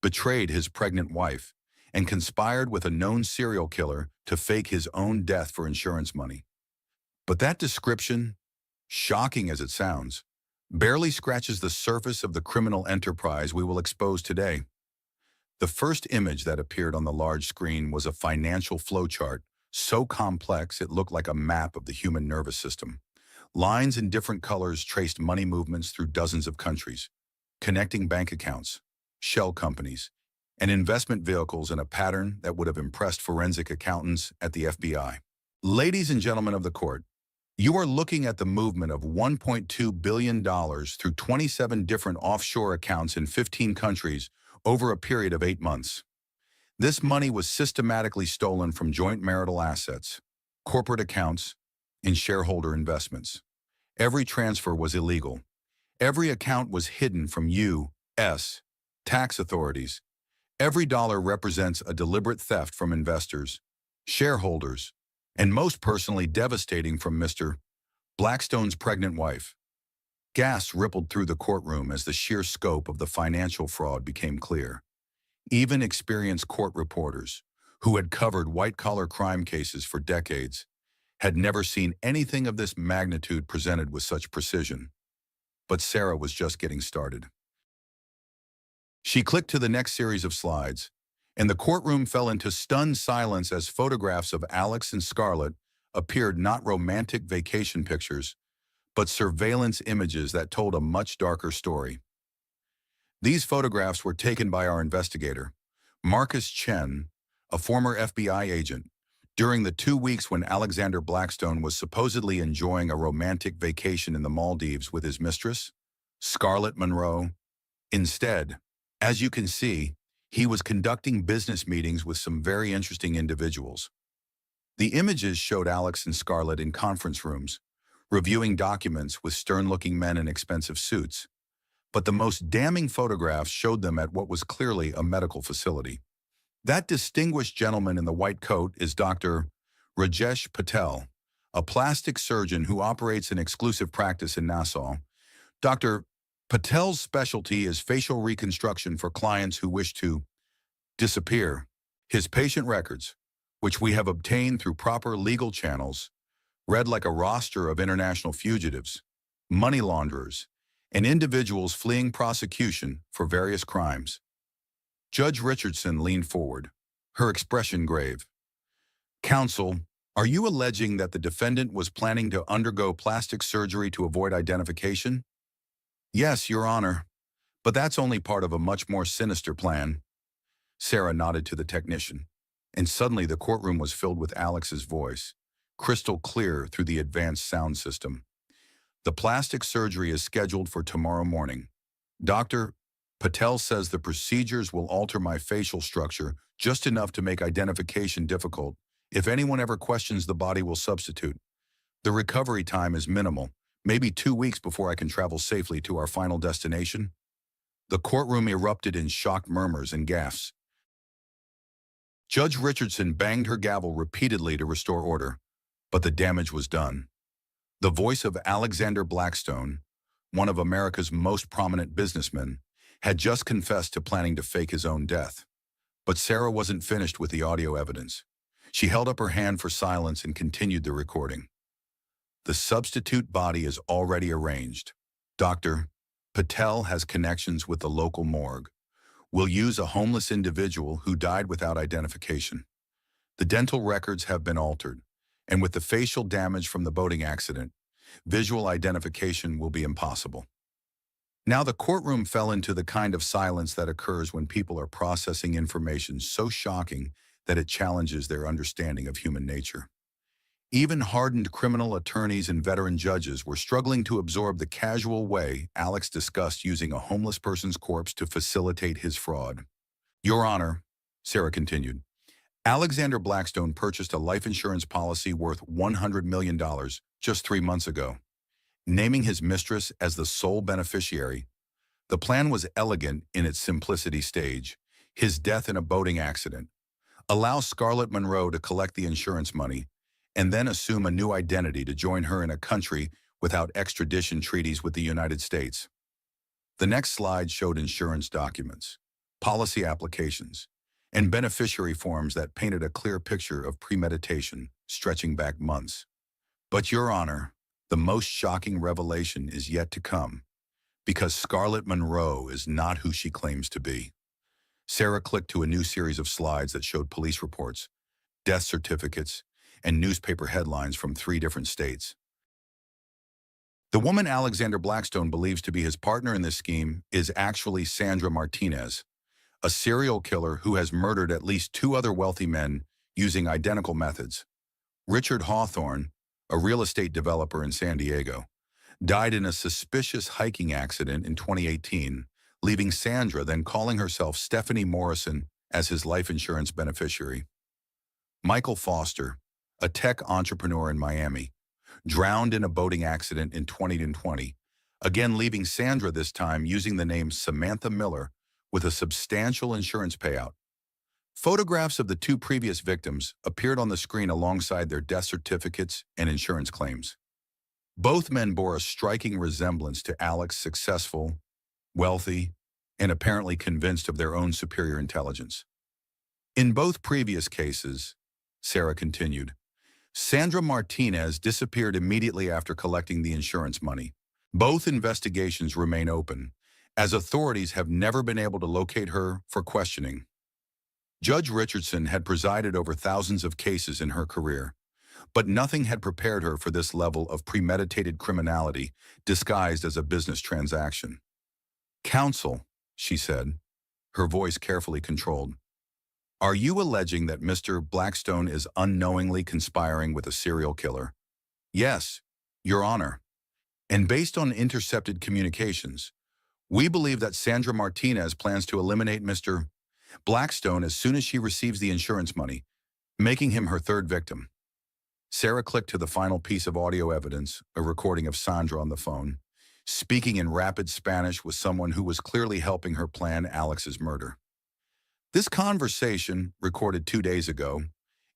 betrayed his pregnant wife, and conspired with a known serial killer to fake his own death for insurance money. But that description, shocking as it sounds, barely scratches the surface of the criminal enterprise we will expose today. The first image that appeared on the large screen was a financial flowchart, so complex it looked like a map of the human nervous system. Lines in different colors traced money movements through dozens of countries, connecting bank accounts, shell companies, and investment vehicles in a pattern that would have impressed forensic accountants at the FBI. Ladies and gentlemen of the court, you are looking at the movement of $1.2 billion through 27 different offshore accounts in 15 countries over a period of 8 months. This money was systematically stolen from joint marital assets, corporate accounts, and shareholder investments. Every transfer was illegal. Every account was hidden from U.S. tax authorities. Every dollar represents a deliberate theft from investors, shareholders, and most personally devastating from Mr. Blackstone's pregnant wife. Gasps rippled through the courtroom as the sheer scope of the financial fraud became clear. Even experienced court reporters, who had covered white-collar crime cases for decades, had never seen anything of this magnitude presented with such precision. But Sarah was just getting started. She clicked to the next series of slides, and the courtroom fell into stunned silence as photographs of Alex and Scarlett appeared, not romantic vacation pictures, but surveillance images that told a much darker story. These photographs were taken by our investigator, Marcus Chen, a former FBI agent, during the 2 weeks when Alexander Blackstone was supposedly enjoying a romantic vacation in the Maldives with his mistress, Scarlett Monroe. Instead, as you can see, he was conducting business meetings with some very interesting individuals. The images showed Alex and Scarlett in conference rooms, reviewing documents with stern-looking men in expensive suits. But the most damning photographs showed them at what was clearly a medical facility. That distinguished gentleman in the white coat is Dr. Rajesh Patel, a plastic surgeon who operates an exclusive practice in Nassau. Dr. Patel's specialty is facial reconstruction for clients who wish to disappear. His patient records, which we have obtained through proper legal channels, read like a roster of international fugitives, money launderers, and individuals fleeing prosecution for various crimes. Judge Richardson leaned forward, her expression grave. Counsel, are you alleging that the defendant was planning to undergo plastic surgery to avoid identification? Yes, Your Honor, but that's only part of a much more sinister plan. Sarah nodded to the technician, and suddenly the courtroom was filled with Alex's voice, crystal clear through the advanced sound system. The plastic surgery is scheduled for tomorrow morning. Dr. Patel says the procedures will alter my facial structure just enough to make identification difficult. If anyone ever questions, the body will substitute. The recovery time is minimal, maybe 2 weeks before I can travel safely to our final destination. The courtroom erupted in shocked murmurs and gasps. Judge Richardson banged her gavel repeatedly to restore order, but the damage was done. The voice of Alexander Blackstone, one of America's most prominent businessmen, had just confessed to planning to fake his own death. But Sarah wasn't finished with the audio evidence. She held up her hand for silence and continued the recording. The substitute body is already arranged. Dr. Patel has connections with the local morgue. We'll use a homeless individual who died without identification. The dental records have been altered, and with the facial damage from the boating accident, visual identification will be impossible. Now the courtroom fell into the kind of silence that occurs when people are processing information so shocking that it challenges their understanding of human nature. Even hardened criminal attorneys and veteran judges were struggling to absorb the casual way Alex discussed using a homeless person's corpse to facilitate his fraud. Your Honor, Sarah continued, Alexander Blackstone purchased a life insurance policy worth $100 million just 3 months ago, naming his mistress as the sole beneficiary. The plan was elegant in its simplicity stage: his death in a boating accident, allow Scarlett Monroe to collect the insurance money, and then assume a new identity to join her in a country without extradition treaties with the United States. The next slide showed insurance documents, policy applications, and beneficiary forms that painted a clear picture of premeditation stretching back months. But, Your Honor, the most shocking revelation is yet to come, because Scarlett Monroe is not who she claims to be. Sarah clicked to a new series of slides that showed police reports, death certificates, and newspaper headlines from 3 different states. The woman Alexander Blackstone believes to be his partner in this scheme is actually Sandra Martinez, a serial killer who has murdered at least 2 other wealthy men using identical methods. Richard Hawthorne, a real estate developer in San Diego, died in a suspicious hiking accident in 2018, leaving Sandra then calling herself Stephanie Morrison as his life insurance beneficiary. Michael Foster, a tech entrepreneur in Miami, drowned in a boating accident in 2020, again leaving Sandra this time using the name Samantha Miller with a substantial insurance payout. Photographs of the 2 previous victims appeared on the screen alongside their death certificates and insurance claims. Both men bore a striking resemblance to Alex, successful, wealthy, and apparently convinced of their own superior intelligence. In both previous cases, Sarah continued, Sandra Martinez disappeared immediately after collecting the insurance money. Both investigations remain open, as authorities have never been able to locate her for questioning. Judge Richardson had presided over thousands of cases in her career, but nothing had prepared her for this level of premeditated criminality disguised as a business transaction. "Counsel," she said, her voice carefully controlled, "are you alleging that Mr. Blackstone is unknowingly conspiring with a serial killer?" "Yes, Your Honor. And based on intercepted communications, we believe that Sandra Martinez plans to eliminate Mr. Blackstone as soon as she receives the insurance money, making him her 3rd victim." Sarah clicked to the final piece of audio evidence, a recording of Sandra on the phone, speaking in rapid Spanish with someone who was clearly helping her plan Alex's murder. This conversation, recorded 2 days ago,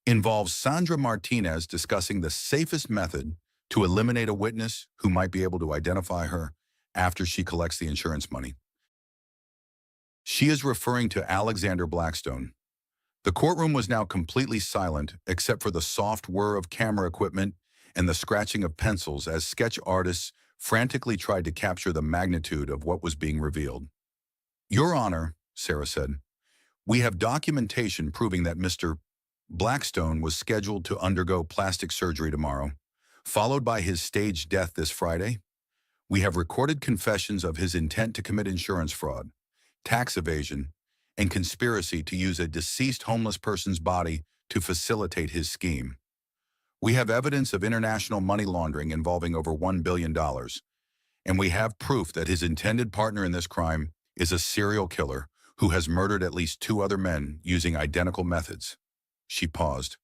involves Sandra Martinez discussing the safest method to eliminate a witness who might be able to identify her after she collects the insurance money. She is referring to Alexander Blackstone. The courtroom was now completely silent except for the soft whir of camera equipment and the scratching of pencils as sketch artists frantically tried to capture the magnitude of what was being revealed. "Your Honor," Sarah said, "we have documentation proving that Mr. Blackstone was scheduled to undergo plastic surgery tomorrow, followed by his staged death this Friday. We have recorded confessions of his intent to commit insurance fraud, tax evasion, and conspiracy to use a deceased homeless person's body to facilitate his scheme. We have evidence of international money laundering involving over $1 billion, and we have proof that his intended partner in this crime is a serial killer who has murdered at least 2 other men using identical methods." She paused,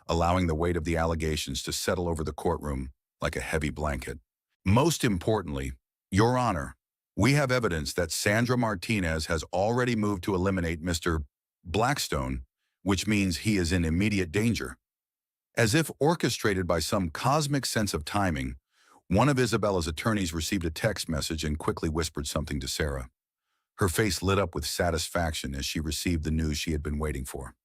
allowing the weight of the allegations to settle over the courtroom like a heavy blanket. "Most importantly, Your Honor, we have evidence that Sandra Martinez has already moved to eliminate Mr. Blackstone, which means he is in immediate danger." As if orchestrated by some cosmic sense of timing, one of Isabella's attorneys received a text message and quickly whispered something to Sarah. Her face lit up with satisfaction as she received the news she had been waiting for.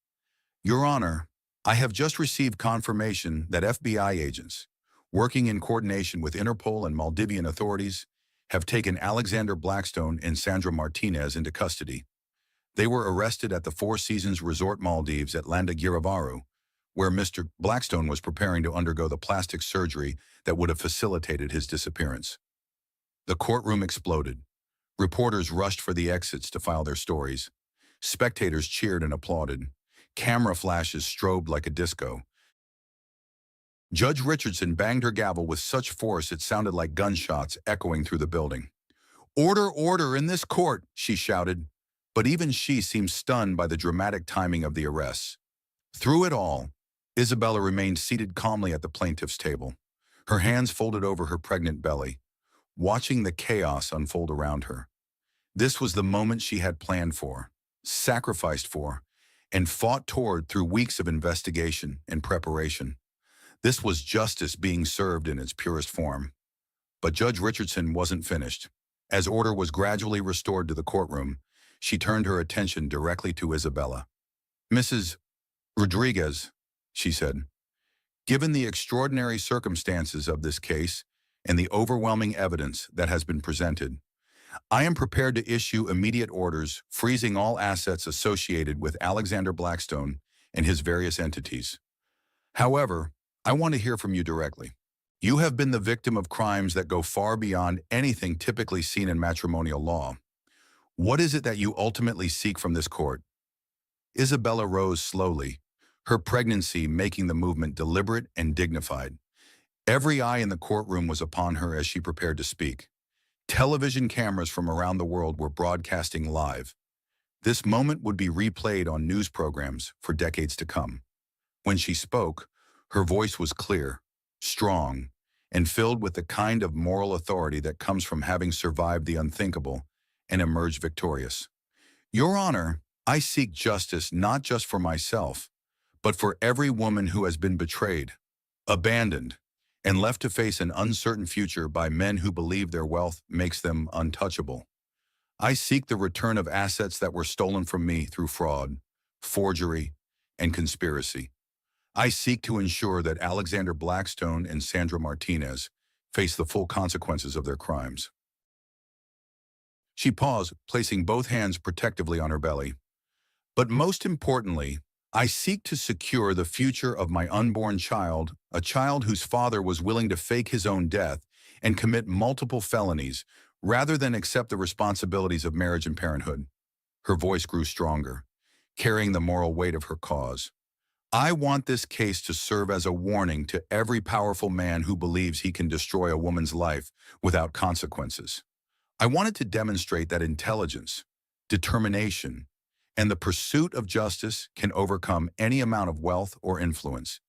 "Your Honor, I have just received confirmation that FBI agents, working in coordination with Interpol and Maldivian authorities, have taken Alexander Blackstone and Sandra Martinez into custody. They were arrested at the Four Seasons Resort Maldives at Landa Giravaru, where Mr. Blackstone was preparing to undergo the plastic surgery that would have facilitated his disappearance." The courtroom exploded. Reporters rushed for the exits to file their stories. Spectators cheered and applauded. Camera flashes strobed like a disco. Judge Richardson banged her gavel with such force it sounded like gunshots echoing through the building. "Order, order in this court," she shouted, but even she seemed stunned by the dramatic timing of the arrests. Through it all, Isabella remained seated calmly at the plaintiff's table, her hands folded over her pregnant belly, watching the chaos unfold around her. This was the moment she had planned for, sacrificed for, and fought toward through weeks of investigation and preparation. This was justice being served in its purest form. But Judge Richardson wasn't finished. As order was gradually restored to the courtroom, she turned her attention directly to Isabella. "Mrs. Rodriguez," she said, "given the extraordinary circumstances of this case and the overwhelming evidence that has been presented, I am prepared to issue immediate orders freezing all assets associated with Alexander Blackstone and his various entities. However, I want to hear from you directly. You have been the victim of crimes that go far beyond anything typically seen in matrimonial law. What is it that you ultimately seek from this court?" Isabella rose slowly, her pregnancy making the movement deliberate and dignified. Every eye in the courtroom was upon her as she prepared to speak. Television cameras from around the world were broadcasting live. This moment would be replayed on news programs for decades to come. When she spoke, her voice was clear, strong, and filled with the kind of moral authority that comes from having survived the unthinkable and emerged victorious. "Your Honor, I seek justice not just for myself, but for every woman who has been betrayed, abandoned, and left to face an uncertain future by men who believe their wealth makes them untouchable. I seek the return of assets that were stolen from me through fraud, forgery, and conspiracy. I seek to ensure that Alexander Blackstone and Sandra Martinez face the full consequences of their crimes." She paused, placing both hands protectively on her belly. "But most importantly, I seek to secure the future of my unborn child, a child whose father was willing to fake his own death and commit multiple felonies rather than accept the responsibilities of marriage and parenthood." Her voice grew stronger, carrying the moral weight of her cause. "I want this case to serve as a warning to every powerful man who believes he can destroy a woman's life without consequences. I want it to demonstrate that intelligence, determination, and the pursuit of justice can overcome any amount of wealth or influence.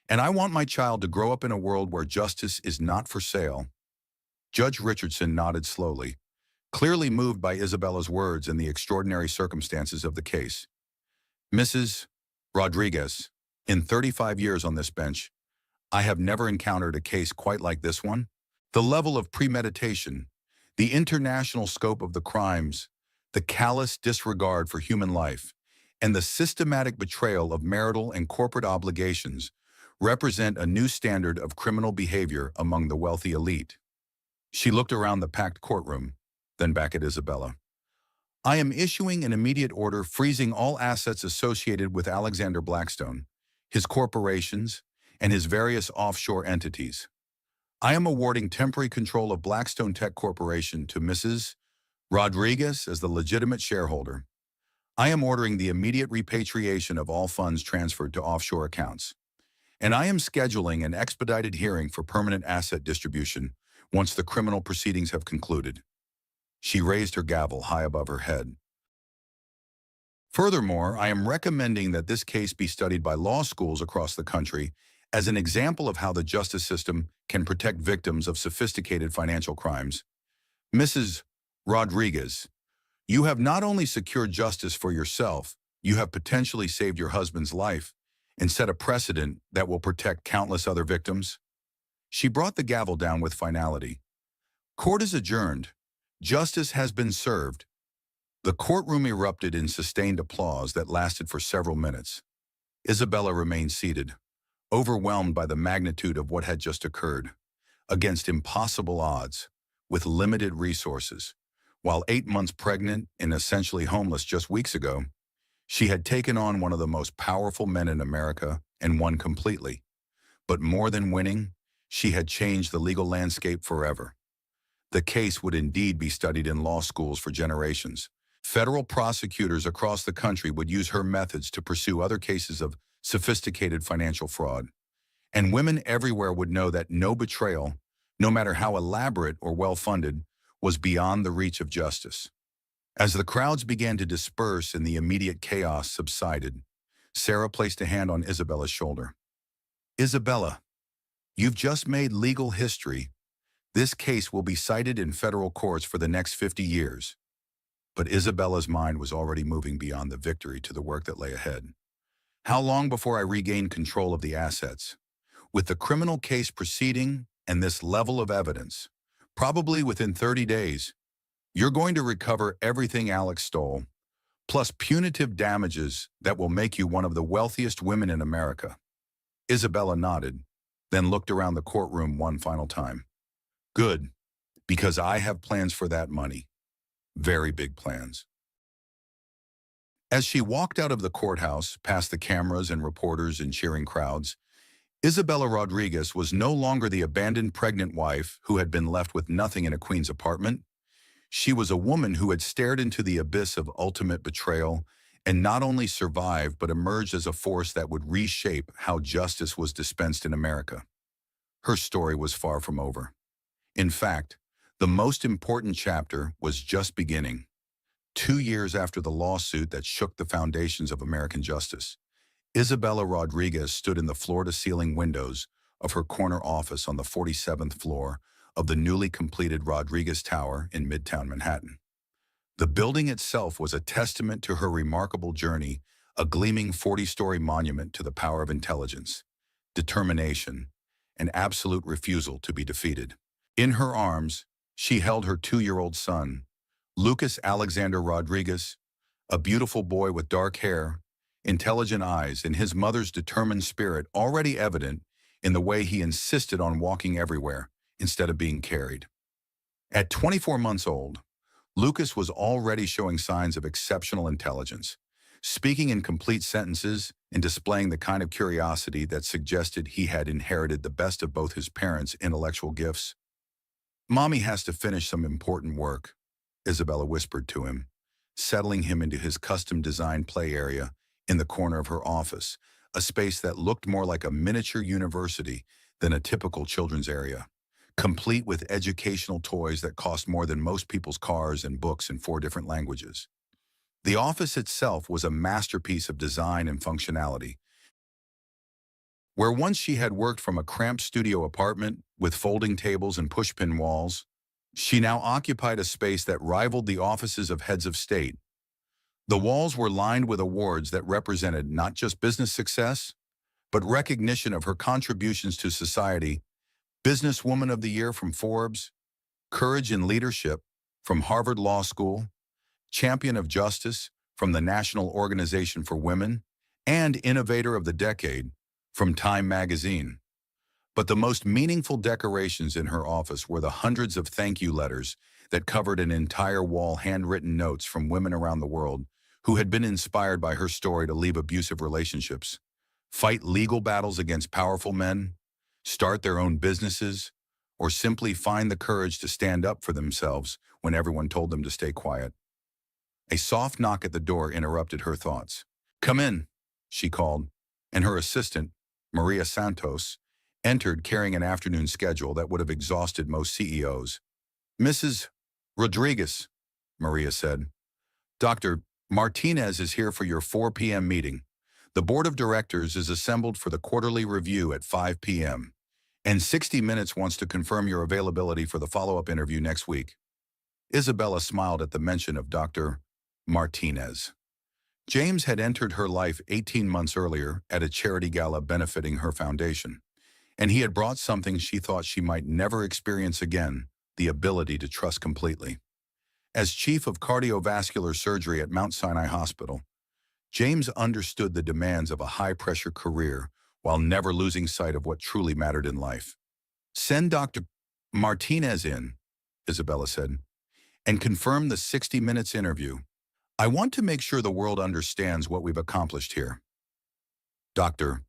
And I want my child to grow up in a world where justice is not for sale." Judge Richardson nodded slowly, clearly moved by Isabella's words and the extraordinary circumstances of the case. "Mrs. Rodriguez, in 35 years on this bench, I have never encountered a case quite like this one. The level of premeditation, the international scope of the crimes, the callous disregard for human life, and the systematic betrayal of marital and corporate obligations represent a new standard of criminal behavior among the wealthy elite." She looked around the packed courtroom, then back at Isabella. "I am issuing an immediate order freezing all assets associated with Alexander Blackstone, his corporations, and his various offshore entities. I am awarding temporary control of Blackstone Tech Corporation to Mrs. Rodriguez as the legitimate shareholder. I am ordering the immediate repatriation of all funds transferred to offshore accounts. And I am scheduling an expedited hearing for permanent asset distribution once the criminal proceedings have concluded." She raised her gavel high above her head. "Furthermore, I am recommending that this case be studied by law schools across the country as an example of how the justice system can protect victims of sophisticated financial crimes. Mrs. Rodriguez, you have not only secured justice for yourself, you have potentially saved your husband's life and set a precedent that will protect countless other victims." She brought the gavel down with finality. "Court is adjourned. Justice has been served." The courtroom erupted in sustained applause that lasted for several minutes. Isabella remained seated, overwhelmed by the magnitude of what had just occurred. Against impossible odds, with limited resources, while 8 months pregnant and essentially homeless just weeks ago, she had taken on one of the most powerful men in America and won completely. But more than winning, she had changed the legal landscape forever. The case would indeed be studied in law schools for generations. Federal prosecutors across the country would use her methods to pursue other cases of sophisticated financial fraud. And women everywhere would know that no betrayal, no matter how elaborate or well-funded, was beyond the reach of justice. As the crowds began to disperse and the immediate chaos subsided, Sarah placed a hand on Isabella's shoulder. "Isabella, you've just made legal history. This case will be cited in federal courts for the next 50 years. But Isabella's mind was already moving beyond the victory to the work that lay ahead. How long before I regain control of the assets? With the criminal case proceeding and this level of evidence, probably within 30 days, you're going to recover everything Alex stole, plus punitive damages that will make you one of the wealthiest women in America. Isabella nodded, then looked around the courtroom one final time. Good, because I have plans for that money. Very big plans. As she walked out of the courthouse, past the cameras and reporters and cheering crowds, Isabella Rodriguez was no longer the abandoned pregnant wife who had been left with nothing in a queen's apartment. She was a woman who had stared into the abyss of ultimate betrayal and not only survived but emerged as a force that would reshape how justice was dispensed in America. Her story was far from over. In fact, the most important chapter was just beginning. 2 years after the lawsuit that shook the foundations of American justice, Isabella Rodriguez stood in the floor-to-ceiling windows of her corner office on the 47th floor of the newly completed Rodriguez Tower in Midtown Manhattan. The building itself was a testament to her remarkable journey, a gleaming 40-story monument to the power of intelligence, determination, and absolute refusal to be defeated. In her arms, she held her 2-year-old son, Lucas Alexander Rodriguez, a beautiful boy with dark hair, intelligent eyes, and his mother's determined spirit already evident in the way he insisted on walking everywhere instead of being carried. At 24 months old, Lucas was already showing signs of exceptional intelligence, speaking in complete sentences and displaying the kind of curiosity that suggested he had inherited the best of both his parents' intellectual gifts. "Mommy has to finish some important work," Isabella whispered to him, settling him into his custom-designed play area in the corner of her office, a space that looked more like a miniature university than a typical children's area, complete with educational toys that cost more than most people's cars and books in 4 different languages. The office itself was a masterpiece of design and functionality. Where once she had worked from a cramped studio apartment with folding tables and pushpin walls, she now occupied a space that rivaled the offices of heads of state. The walls were lined with awards that represented not just business success, but recognition of her contributions to society: Businesswoman of the Year from Forbes, Courage in Leadership from Harvard Law School, Champion of Justice from the National Organization for Women, and Innovator of the Decade from Time magazine. But the most meaningful decorations in her office were the hundreds of thank you letters that covered an entire wall, handwritten notes from women around the world who had been inspired by her story to leave abusive relationships, fight legal battles against powerful men, start their own businesses, or simply find the courage to stand up for themselves when everyone told them to stay quiet. A soft knock at the door interrupted her thoughts. "Come in," she called, and her assistant, Maria Santos, entered carrying an afternoon schedule that would have exhausted most CEOs. "Mrs. Rodriguez," Maria said, "Dr. Martinez is here for your 4 p.m. meeting. The board of directors is assembled for the quarterly review at 5 p.m., and 60 Minutes wants to confirm your availability for the follow-up interview next week." Isabella smiled at the mention of Dr. Martinez. James had entered her life 18 months earlier at a charity gala benefiting her foundation, and he had brought something she thought she might never experience again: the ability to trust completely. As chief of cardiovascular surgery at Mount Sinai Hospital, James understood the demands of a high-pressure career while never losing sight of what truly mattered in life. "Send Dr. Martinez in," Isabella said, "and confirm the 60 Minutes interview. I want to make sure the world understands what we've accomplished here." Dr.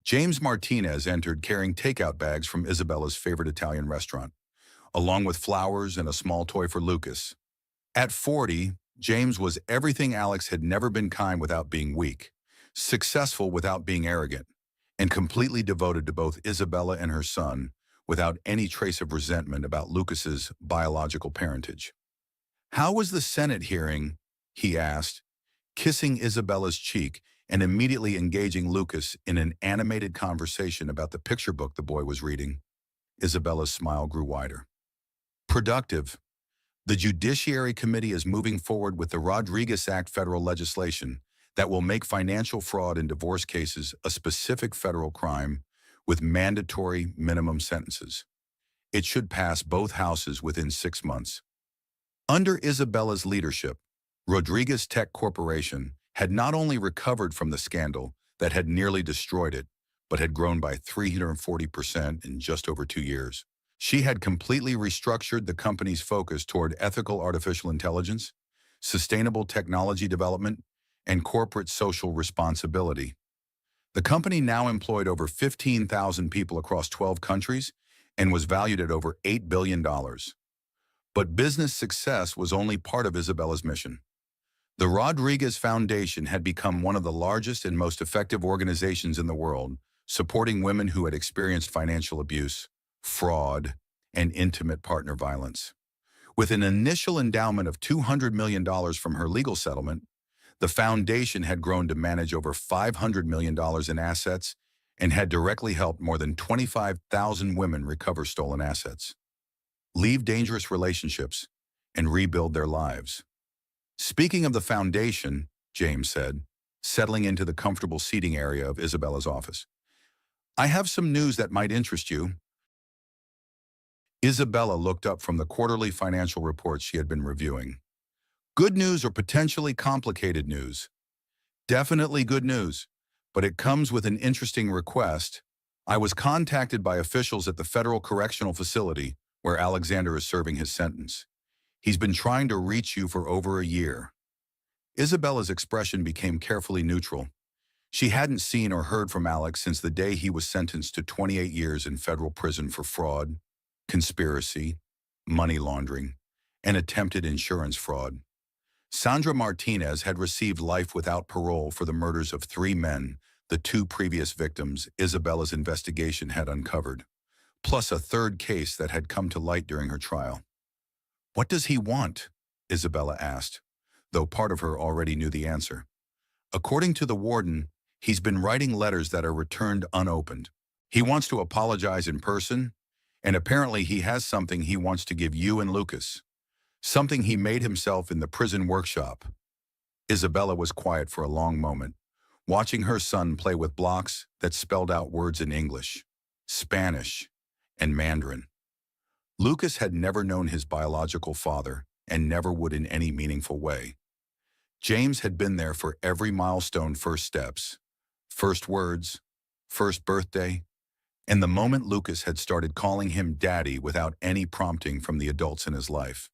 James Martinez entered carrying takeout bags from Isabella's favorite Italian restaurant, along with flowers and a small toy for Lucas. At 40, James was everything Alex had never been: kind without being weak, successful without being arrogant, and completely devoted to both Isabella and her son without any trace of resentment about Lucas's biological parentage. "How was the Senate hearing?" he asked, kissing Isabella's cheek and immediately engaging Lucas in an animated conversation about the picture book the boy was reading. Isabella's smile grew wider. "Productive, The Judiciary Committee is moving forward with the Rodriguez Act federal legislation that will make financial fraud in divorce cases a specific federal crime with mandatory minimum sentences. It should pass both houses within 6 months. Under Isabella's leadership, Rodriguez Tech Corporation had not only recovered from the scandal that had nearly destroyed it, but had grown by 340% in just over 2 years. She had completely restructured the company's focus toward ethical artificial intelligence, sustainable technology development, and corporate social responsibility. The company now employed over 15,000 people across 12 countries and was valued at over $8 billion. But business success was only part of Isabella's mission. The Rodriguez Foundation had become one of the largest and most effective organizations in the world, supporting women who had experienced financial abuse, fraud, and intimate partner violence. With an initial endowment of $200 million from her legal settlement, the foundation had grown to manage over $500 million in assets and had directly helped more than 25,000 women recover stolen assets, leave dangerous relationships, and rebuild their lives. Speaking of the foundation, James said, settling into the comfortable seating area of Isabella's office, I have some news that might interest you. Isabella looked up from the quarterly financial reports she had been reviewing. Good news or potentially complicated news? Definitely good news, but it comes with an interesting request. I was contacted by officials at the Federal Correctional Facility where Alexander is serving his sentence. He's been trying to reach you for over a year. Isabella's expression became carefully neutral. She hadn't seen or heard from Alex since the day he was sentenced to 28 years in federal prison for fraud, conspiracy, money laundering, and attempted insurance fraud. Sandra Martinez had received life without parole for the murders of 3 men, the 2 previous victims Isabella's investigation had uncovered, plus a 3rd case that had come to light during her trial. What does he want? Isabella asked, though part of her already knew the answer. According to the warden, he's been writing letters that are returned unopened. He wants to apologize in person, and apparently he has something he wants to give you and Lucas, something he made himself in the prison workshop. Isabella was quiet for a long moment, watching her son play with blocks that spelled out words in English, Spanish, and Mandarin. Lucas had never known his biological father and never would in any meaningful way. James had been there for every milestone, first steps, first words, first birthday, and the moment Lucas had started calling him Daddy without any prompting from the adults in his life.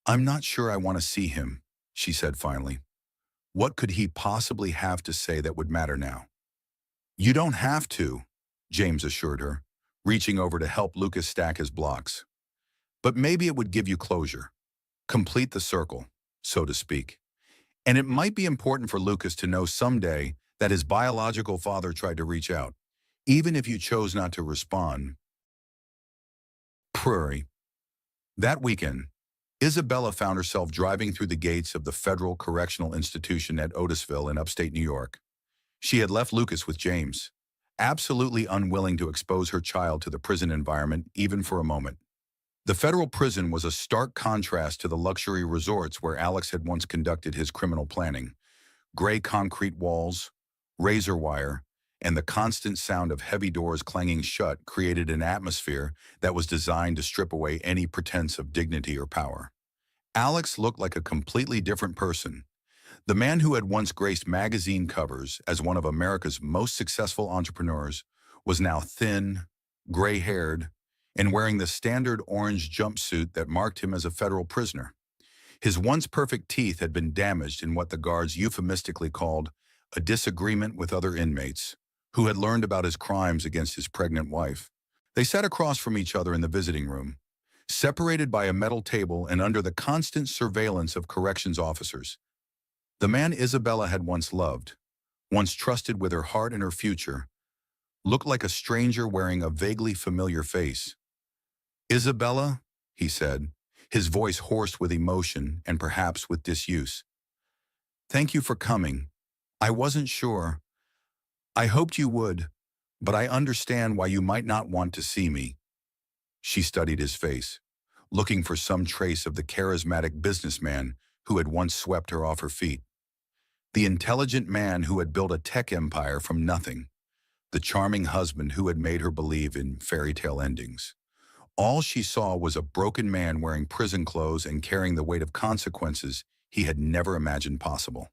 I'm not sure I want to see him, she said finally. What could he possibly have to say that would matter now? You don't have to, James assured her, reaching over to help Lucas stack his blocks. But maybe it would give you closure, complete the circle, so to speak. And it might be important for Lucas to know someday that his biological father tried to reach out, even if you chose not to respond. Prairie. That weekend, Isabella found herself driving through the gates of the Federal Correctional Institution at Otisville in upstate New York. She had left Lucas with James, absolutely unwilling to expose her child to the prison environment even for a moment. The federal prison was a stark contrast to the luxury resorts where Alex had once conducted his criminal planning. Gray concrete walls, razor wire, and the constant sound of heavy doors clanging shut created an atmosphere that was designed to strip away any pretense of dignity or power. Alex looked like a completely different person. The man who had once graced magazine covers as one of America's most successful entrepreneurs was now thin, gray-haired, and wearing the standard orange jumpsuit that marked him as a federal prisoner. His once perfect teeth had been damaged in what the guards euphemistically called a disagreement with other inmates, who had learned about his crimes against his pregnant wife. They sat across from each other in the visiting room, separated by a metal table and under the constant surveillance of corrections officers. The man Isabella had once loved, once trusted with her heart and her future, looked like a stranger wearing a vaguely familiar face. Isabella, he said, his voice hoarse with emotion and perhaps with disuse. Thank you for coming. I wasn't sure. I hoped you would, but I understand why you might not want to see me. She studied his face. looking for some trace of the charismatic businessman who had once swept her off her feet. The intelligent man who had built a tech empire from nothing. The charming husband who had made her believe in fairy tale endings. All she saw was a broken man wearing prison clothes and carrying the weight of consequences he had never imagined possible.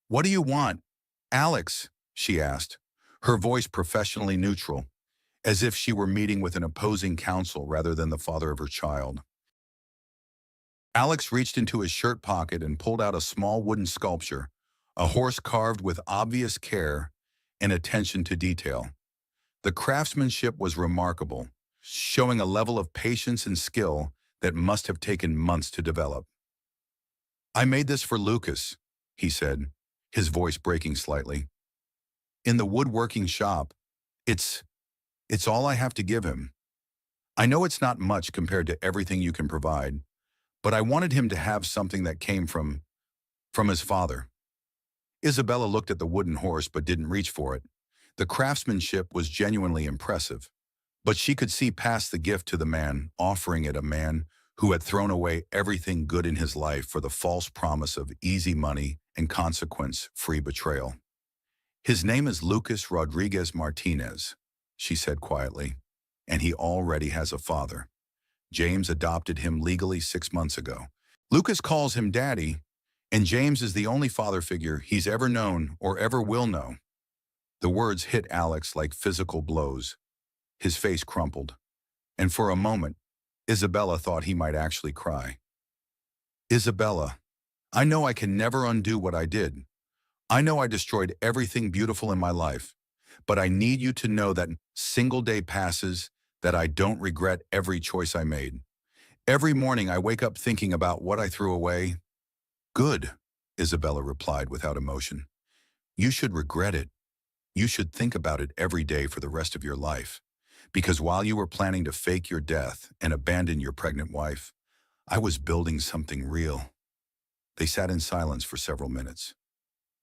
"What do you want, Alex?" she asked, her voice professionally neutral, as if she were meeting with an opposing counsel rather than the father of her child. Alex reached into his shirt pocket and pulled out a small wooden sculpture, a horse carved with obvious care and attention to detail. The craftsmanship was remarkable, showing a level of patience and skill that must have taken months to develop. "I made this for Lucas," he said, his voice breaking slightly. "In the woodworking shop. It's all I have to give him. I know it's not much compared to everything you can provide, but I wanted him to have something that came from his father." Isabella looked at the wooden horse but didn't reach for it. The craftsmanship was genuinely impressive, but she could see past the gift to the man, offering it, a man who had thrown away everything good in his life for the false promise of easy money and consequence-free betrayal. "His name is Lucas Rodriguez Martinez," she said quietly, "and he already has a father. James adopted him legally 6 months ago. Lucas calls him Daddy, and James is the only father figure he's ever known or ever will know." The words hit Alex like physical blows. His face crumpled, and for a moment, Isabella thought he might actually cry. "Isabella, I know I can never undo what I did. I know I destroyed everything beautiful in my life, but I need you to know that single day passes that I don't regret every choice I made. Every morning I wake up thinking about what I threw away." "Good," Isabella replied without emotion. "You should regret it. You should think about it every day for the rest of your life. Because while you were planning to fake your death and abandon your pregnant wife, I was building something real." They sat in silence for several minutes.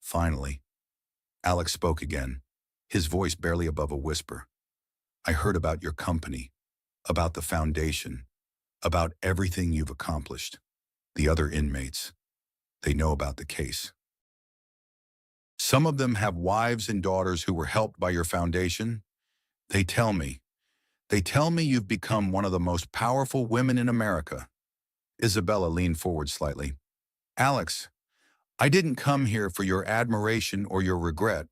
Finally, Alex spoke again, his voice barely above a whisper. "I heard about your company, about the foundation, about everything you've accomplished. The other inmates, they know about the case. Some of them have wives and daughters who were helped by your foundation. They tell me you've become one of the most powerful women in America." Isabella leaned forward slightly. "Alex, I didn't come here for your admiration or your regret.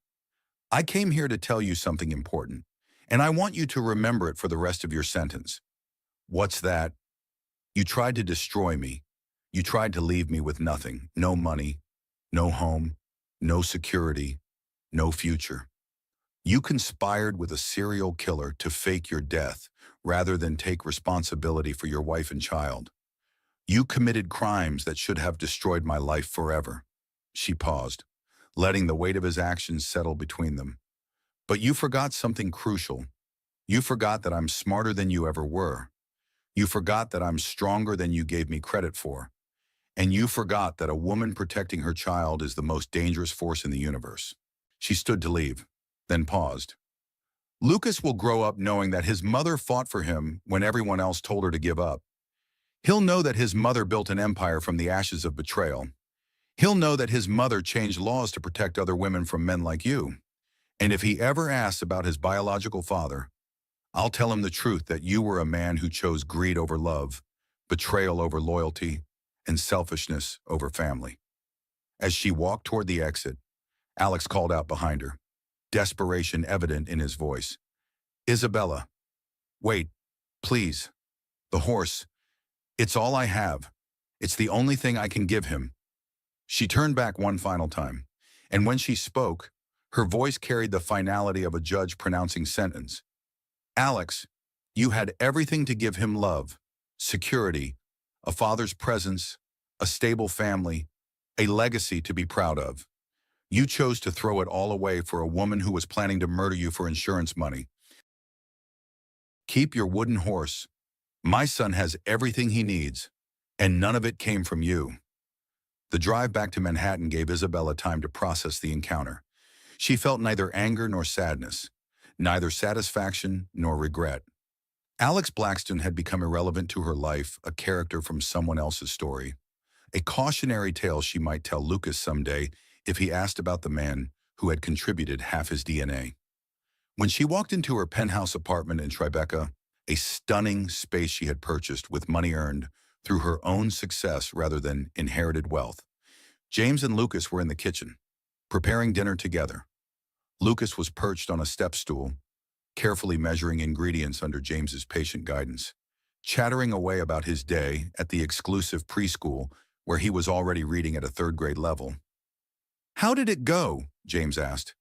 I came here to tell you something important, and I want you to remember it for the rest of your sentence." "What's that?" "You tried to destroy me. You tried to leave me with nothing, no money, no home, no security, no future. You conspired with a serial killer to fake your death rather than take responsibility for your wife and child. You committed crimes that should have destroyed my life forever." She paused, letting the weight of his actions settle between them. "But you forgot something crucial. You forgot that I'm smarter than you ever were. You forgot that I'm stronger than you gave me credit for. And you forgot that a woman protecting her child is the most dangerous force in the universe." She stood to leave, then paused. "Lucas will grow up knowing that his mother fought for him when everyone else told her to give up. He'll know that his mother built an empire from the ashes of betrayal. He'll know that his mother changed laws to protect other women from men like you. And if he ever asks about his biological father, I'll tell him the truth, that you were a man who chose greed over love, betrayal over loyalty, and selfishness over family." As she walked toward the exit, Alex called out behind her, desperation evident in his voice. "Isabella, wait, please. The horse, it's all I have. It's the only thing I can give him." She turned back one final time, and when she spoke, her voice carried the finality of a judge pronouncing sentence. "Alex, you had everything to give him: love, security, a father's presence, a stable family, a legacy to be proud of. You chose to throw it all away for a woman who was planning to murder you for insurance money. Keep your wooden horse. My son has everything he needs, and none of it came from you." The drive back to Manhattan gave Isabella time to process the encounter. She felt neither anger nor sadness, neither satisfaction nor regret. Alex Blackstone had become irrelevant to her life, a character from someone else's story. A cautionary tale she might tell Lucas someday if he asked about the man who had contributed half his DNA. When she walked into her penthouse apartment in Tribeca, a stunning space she had purchased with money earned through her own success rather than inherited wealth, James and Lucas were in the kitchen, preparing dinner together. Lucas was perched on a step stool, carefully measuring ingredients under James's patient guidance, chattering away about his day at the exclusive preschool where he was already reading at a third-grade level. "How did it go?" James asked,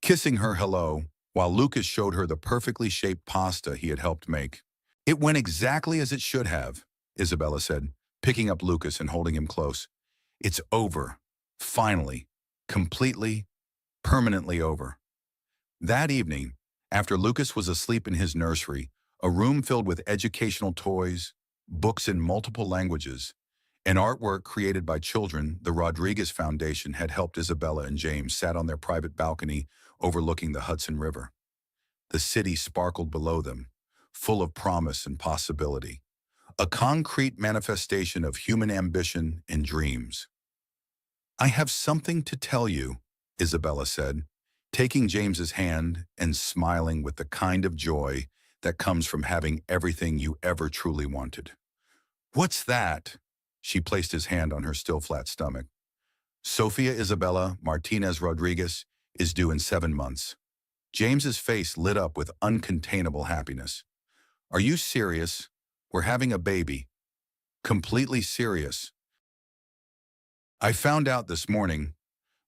kissing her hello while Lucas showed her the perfectly shaped pasta he had helped make. "It went exactly as it should have," Isabella said, picking up Lucas and holding him close. "It's over. Finally. Completely, permanently over." That evening, after Lucas was asleep in his nursery, a room filled with educational toys, books in multiple languages, and artwork created by children, the Rodriguez Foundation had helped Isabella and James sat on their private balcony overlooking the Hudson River. The city sparkled below them, full of promise and possibility, a concrete manifestation of human ambition and dreams. "I have something to tell you," Isabella said, taking James's hand and smiling with the kind of joy that comes from having everything you ever truly wanted. "What's that?" She placed his hand on her still flat stomach. "Sofia Isabella Martinez Rodriguez is due in 7 months." James's face lit up with uncontainable happiness. "Are you serious? We're having a baby." "Completely serious. I found out this morning,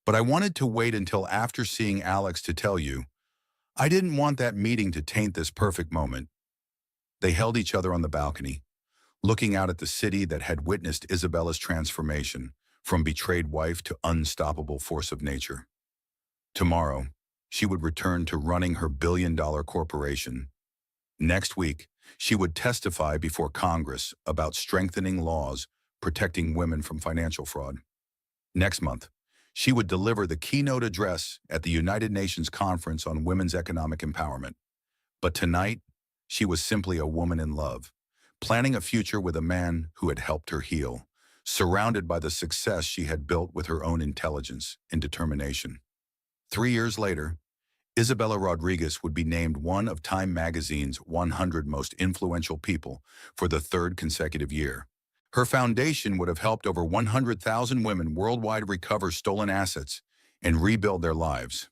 but I wanted to wait until after seeing Alex to tell you. I didn't want that meeting to taint this perfect moment." They held each other on the balcony, looking out at the city that had witnessed Isabella's transformation from betrayed wife to unstoppable force of nature. Tomorrow, she would return to running her billion-dollar corporation. Next week, she would testify before Congress about strengthening laws protecting women from financial fraud. Next month, she would deliver the keynote address at the United Nations Conference on Women's Economic Empowerment. But tonight, she was simply a woman in love, planning a future with a man who had helped her heal, surrounded by the success she had built with her own intelligence and determination. 3 years later, Isabella Rodriguez would be named one of Time magazine's 100 most influential people for the third consecutive year. Her foundation would have helped over 100,000 women worldwide recover stolen assets and rebuild their lives.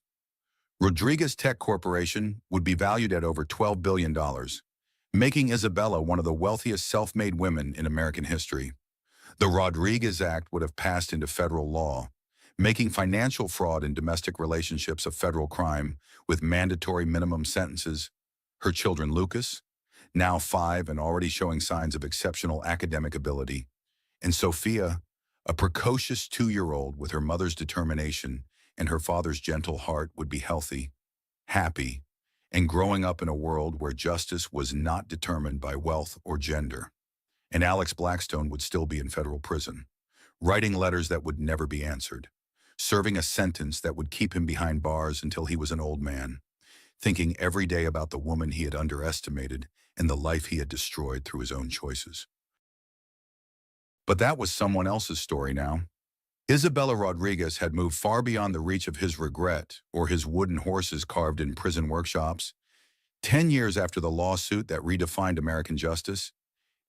Rodriguez Tech Corporation would be valued at over $12 billion, making Isabella one of the wealthiest self-made women in American history. The Rodriguez Act would have passed into federal law, making financial fraud in domestic relationships a federal crime with mandatory minimum sentences. Her children Lucas, now 5 and already showing signs of exceptional academic ability, and Sophia, a precocious 2-year-old with her mother's determination and her father's gentle heart, would be healthy, happy, and growing up in a world where justice was not determined by wealth or gender. And Alex Blackstone would still be in federal prison, writing letters that would never be answered, serving a sentence that would keep him behind bars until he was an old man, thinking every day about the woman he had underestimated and the life he had destroyed through his own choices. But that was someone else's story now. Isabella Rodriguez had moved far beyond the reach of his regret or his wooden horses carved in prison workshops. 10 years after the lawsuit that redefined American justice,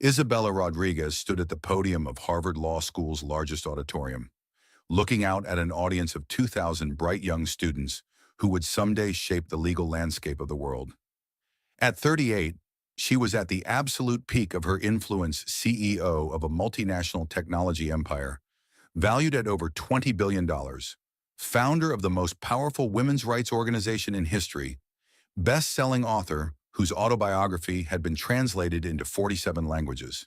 Isabella Rodriguez stood at the podium of Harvard Law School's largest auditorium, looking out at an audience of 2,000 bright young students who would someday shape the legal landscape of the world. At 38, she was at the absolute peak of her influence, CEO of a multinational technology empire, valued at over $20 billion, founder of the most powerful women's rights organization in history, best-selling author whose autobiography had been translated into 47 languages,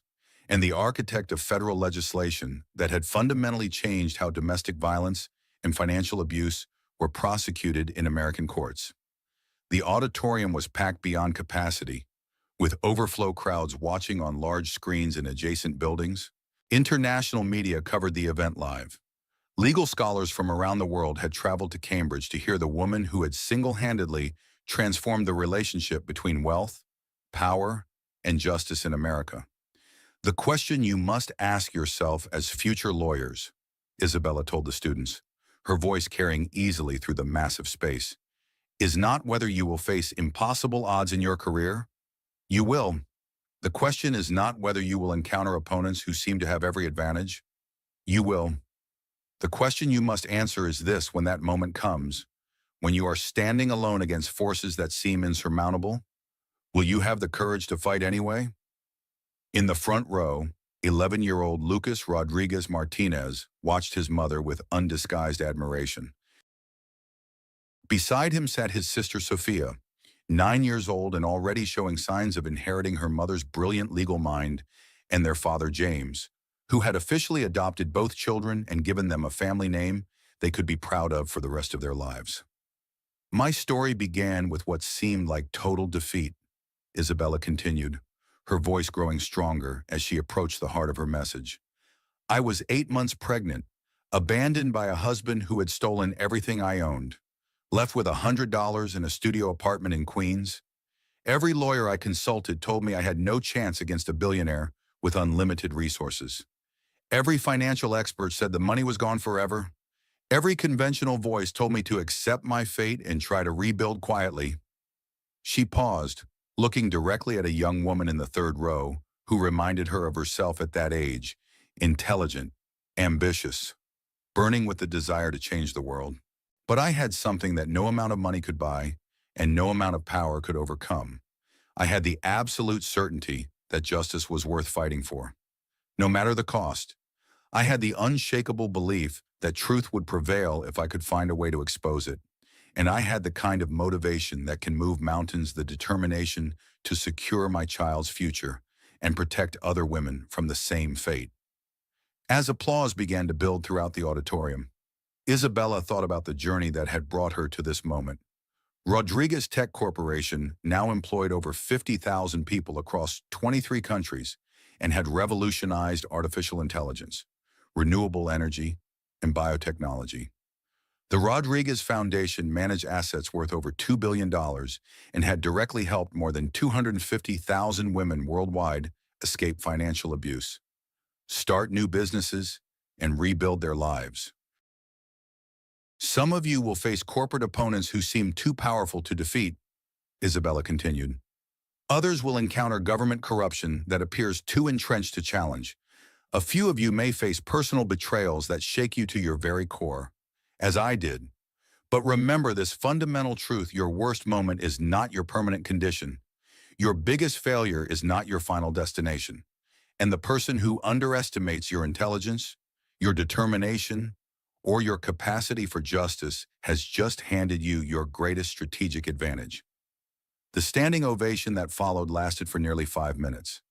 and the architect of federal legislation that had fundamentally changed how domestic violence and financial abuse were prosecuted in American courts. The auditorium was packed beyond capacity, with overflow crowds watching on large screens in adjacent buildings. International media covered the event live. Legal scholars from around the world had traveled to Cambridge to hear the woman who had single-handedly transformed the relationship between wealth, power, and justice in America. The question you must ask yourself as future lawyers, Isabella told the students, her voice carrying easily through the massive space, is not whether you will face impossible odds in your career. You will. The question is not whether you will encounter opponents who seem to have every advantage. You will. The question you must answer is this: when that moment comes, when you are standing alone against forces that seem insurmountable, will you have the courage to fight anyway? In the front row, 11-year-old Lucas Rodriguez Martinez watched his mother with undisguised admiration. Beside him sat his sister Sophia, 9 years old and already showing signs of inheriting her mother's brilliant legal mind, and their father James, who had officially adopted both children and given them a family name they could be proud of for the rest of their lives. My story began with what seemed like total defeat, Isabella continued, her voice growing stronger as she approached the heart of her message. I was 8 months pregnant, abandoned by a husband who had stolen everything I owned, left with $100 in a studio apartment in Queens. Every lawyer I consulted told me I had no chance against a billionaire with unlimited resources. Every financial expert said the money was gone forever. Every conventional voice told me to accept my fate and try to rebuild quietly. She paused, looking directly at a young woman in the third row who reminded her of herself at that age, intelligent, ambitious, burning with the desire to change the world. But I had something that no amount of money could buy and no amount of power could overcome. I had the absolute certainty that justice was worth fighting for, no matter the cost. I had the unshakable belief that truth would prevail if I could find a way to expose it. And I had the kind of motivation that can move mountains, the determination to secure my child's future and protect other women from the same fate. As applause began to build throughout the auditorium, Isabella thought about the journey that had brought her to this moment. Rodriguez Tech Corporation now employed over 50,000 people across 23 countries and had revolutionized artificial intelligence, renewable energy, and biotechnology. The Rodriguez Foundation managed assets worth over $2 billion and had directly helped more than 250,000 women worldwide escape financial abuse, start new businesses, and rebuild their lives. Some of you will face corporate opponents who seem too powerful to defeat, Isabella continued. Others will encounter government corruption that appears too entrenched to challenge. A few of you may face personal betrayals that shake you to your very core, as I did. But remember this fundamental truth: your worst moment is not your permanent condition. Your biggest failure is not your final destination. And the person who underestimates your intelligence, your determination, or your capacity for justice has just handed you your greatest strategic advantage. The standing ovation that followed lasted for nearly 5 minutes.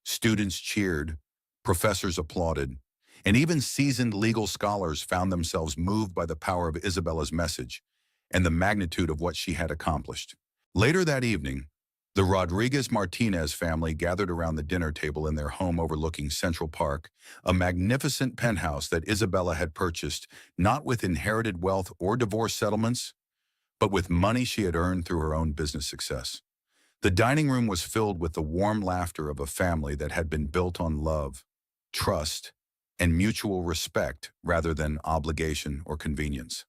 Students cheered, professors applauded, and even seasoned legal scholars found themselves moved by the power of Isabella's message and the magnitude of what she had accomplished. Later that evening, the Rodriguez Martinez family gathered around the dinner table in their home overlooking Central Park, a magnificent penthouse that Isabella had purchased not with inherited wealth or divorce settlements, but with money she had earned through her own business success. The dining room was filled with the warm laughter of a family that had been built on love, trust, and mutual respect rather than obligation or convenience.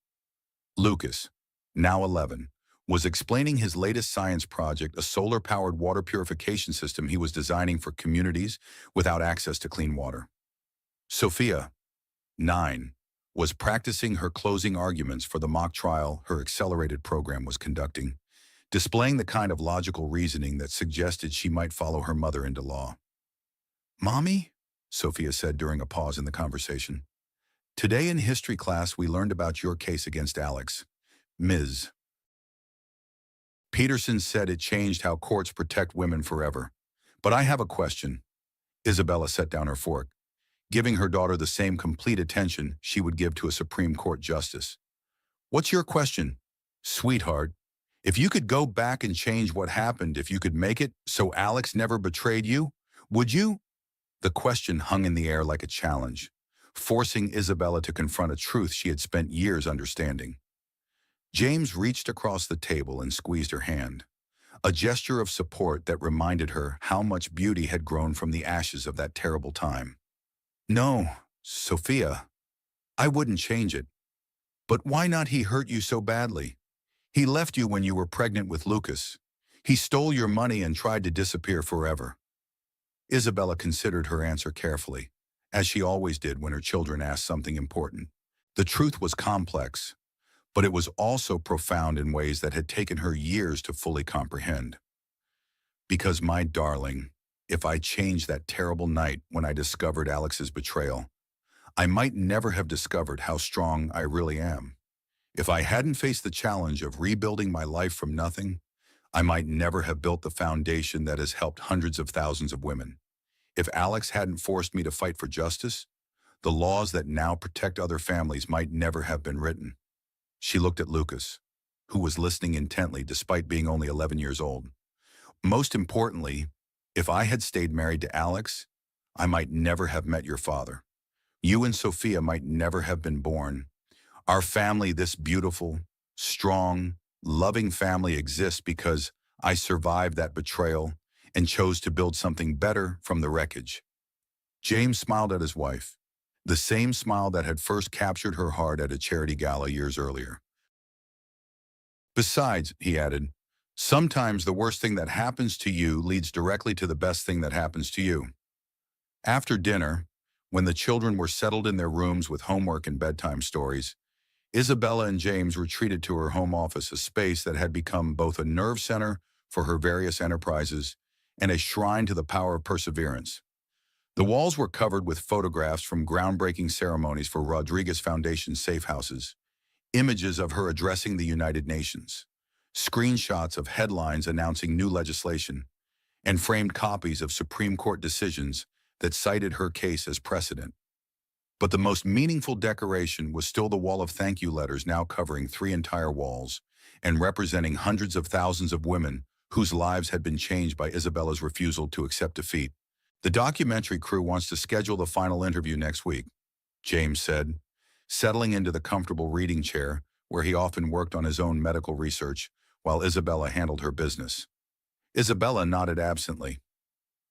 Lucas, now 11, was explaining his latest science project, a solar-powered water purification system he was designing for communities without access to clean water. Sophia, 9, was practicing her closing arguments for the mock trial her accelerated program was conducting, displaying the kind of logical reasoning that suggested she might follow her mother into law. "Mommy," Sophia said during a pause in the conversation, "today in history class we learned about your case against Alex. Ms. Peterson said it changed how courts protect women forever. But I have a question." Isabella set down her fork, giving her daughter the same complete attention she would give to a Supreme Court justice. "What's your question, sweetheart? If you could go back and change what happened, if you could make it so Alex never betrayed you, would you?" The question hung in the air like a challenge, forcing Isabella to confront a truth she had spent years understanding. James reached across the table and squeezed her hand. a gesture of support that reminded her how much beauty had grown from the ashes of that terrible time. No, Sophia, I wouldn't change it. But why not he hurt you so badly? He left you when you were pregnant with Lucas. He stole your money and tried to disappear forever. Isabella considered her answer carefully, as she always did when her children asked something important. The truth was complex, but it was also profound in ways that had taken her years to fully comprehend. Because, my darling, if I changed that terrible night when I discovered Alex's betrayal, I might never have discovered how strong I really am. If I hadn't faced the challenge of rebuilding my life from nothing, I might never have built the foundation that has helped hundreds of thousands of women. If Alex hadn't forced me to fight for justice, the laws that now protect other families might never have been written. She looked at Lucas, who was listening intently despite being only 11 years old. Most importantly, if I had stayed married to Alex, I might never have met your father. You and Sophia might never have been born. Our family, this beautiful, strong, loving family, exists because I survived that betrayal and chose to build something better from the wreckage. James smiled at his wife, the same smile that had first captured her heart at a charity gala years earlier. Besides, he added, sometimes the worst thing that happens to you leads directly to the best thing that happens to you. After dinner, when the children were settled in their rooms with homework and bedtime stories, Isabella and James retreated to her home office, a space that had become both a nerve center for her various enterprises and a shrine to the power of perseverance. The walls were covered with photographs from groundbreaking ceremonies for Rodriguez Foundation safe houses, images of her addressing the United Nations, screenshots of headlines announcing new legislation, and framed copies of Supreme Court decisions that cited her case as precedent. But the most meaningful decoration was still the wall of thank you letters, now covering 3 entire walls and representing hundreds of thousands of women whose lives had been changed by Isabella's refusal to accept defeat. The documentary crew wants to schedule the final interview next week, James said, settling into the comfortable reading chair where he often worked on his own medical research while Isabella handled her business. Isabella nodded absently.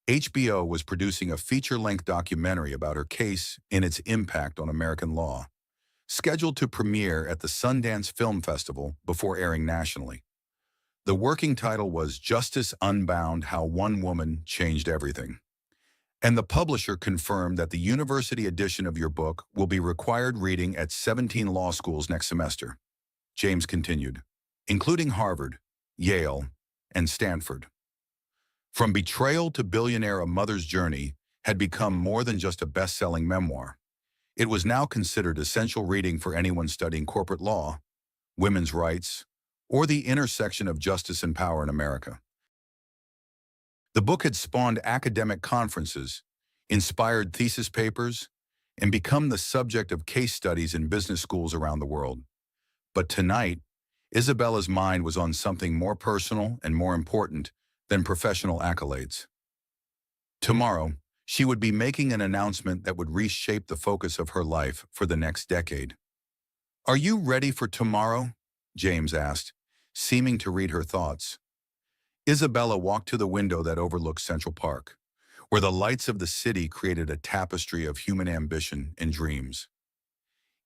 HBO was producing a feature-length documentary about her case and its impact on American law, scheduled to premiere at the Sundance Film Festival before airing nationally. The working title was Justice Unbound: How One Woman Changed Everything. And the publisher confirmed that the university edition of your book will be required reading at 17 law schools next semester. James continued, including Harvard, Yale, and Stanford. From Betrayal to Billionaire: A Mother's Journey had become more than just a best-selling memoir. It was now considered essential reading for anyone studying corporate law, women's rights, or the intersection of justice and power in America. The book had spawned academic conferences, inspired thesis papers, and become the subject of case studies in business schools around the world. But tonight, Isabella's mind was on something more personal and more important than professional accolades. Tomorrow, she would be making an announcement that would reshape the focus of her life for the next decade. "Are you ready for tomorrow?" James asked, seeming to read her thoughts. Isabella walked to the window that overlooked Central Park, where the lights of the city created a tapestry of human ambition and dreams.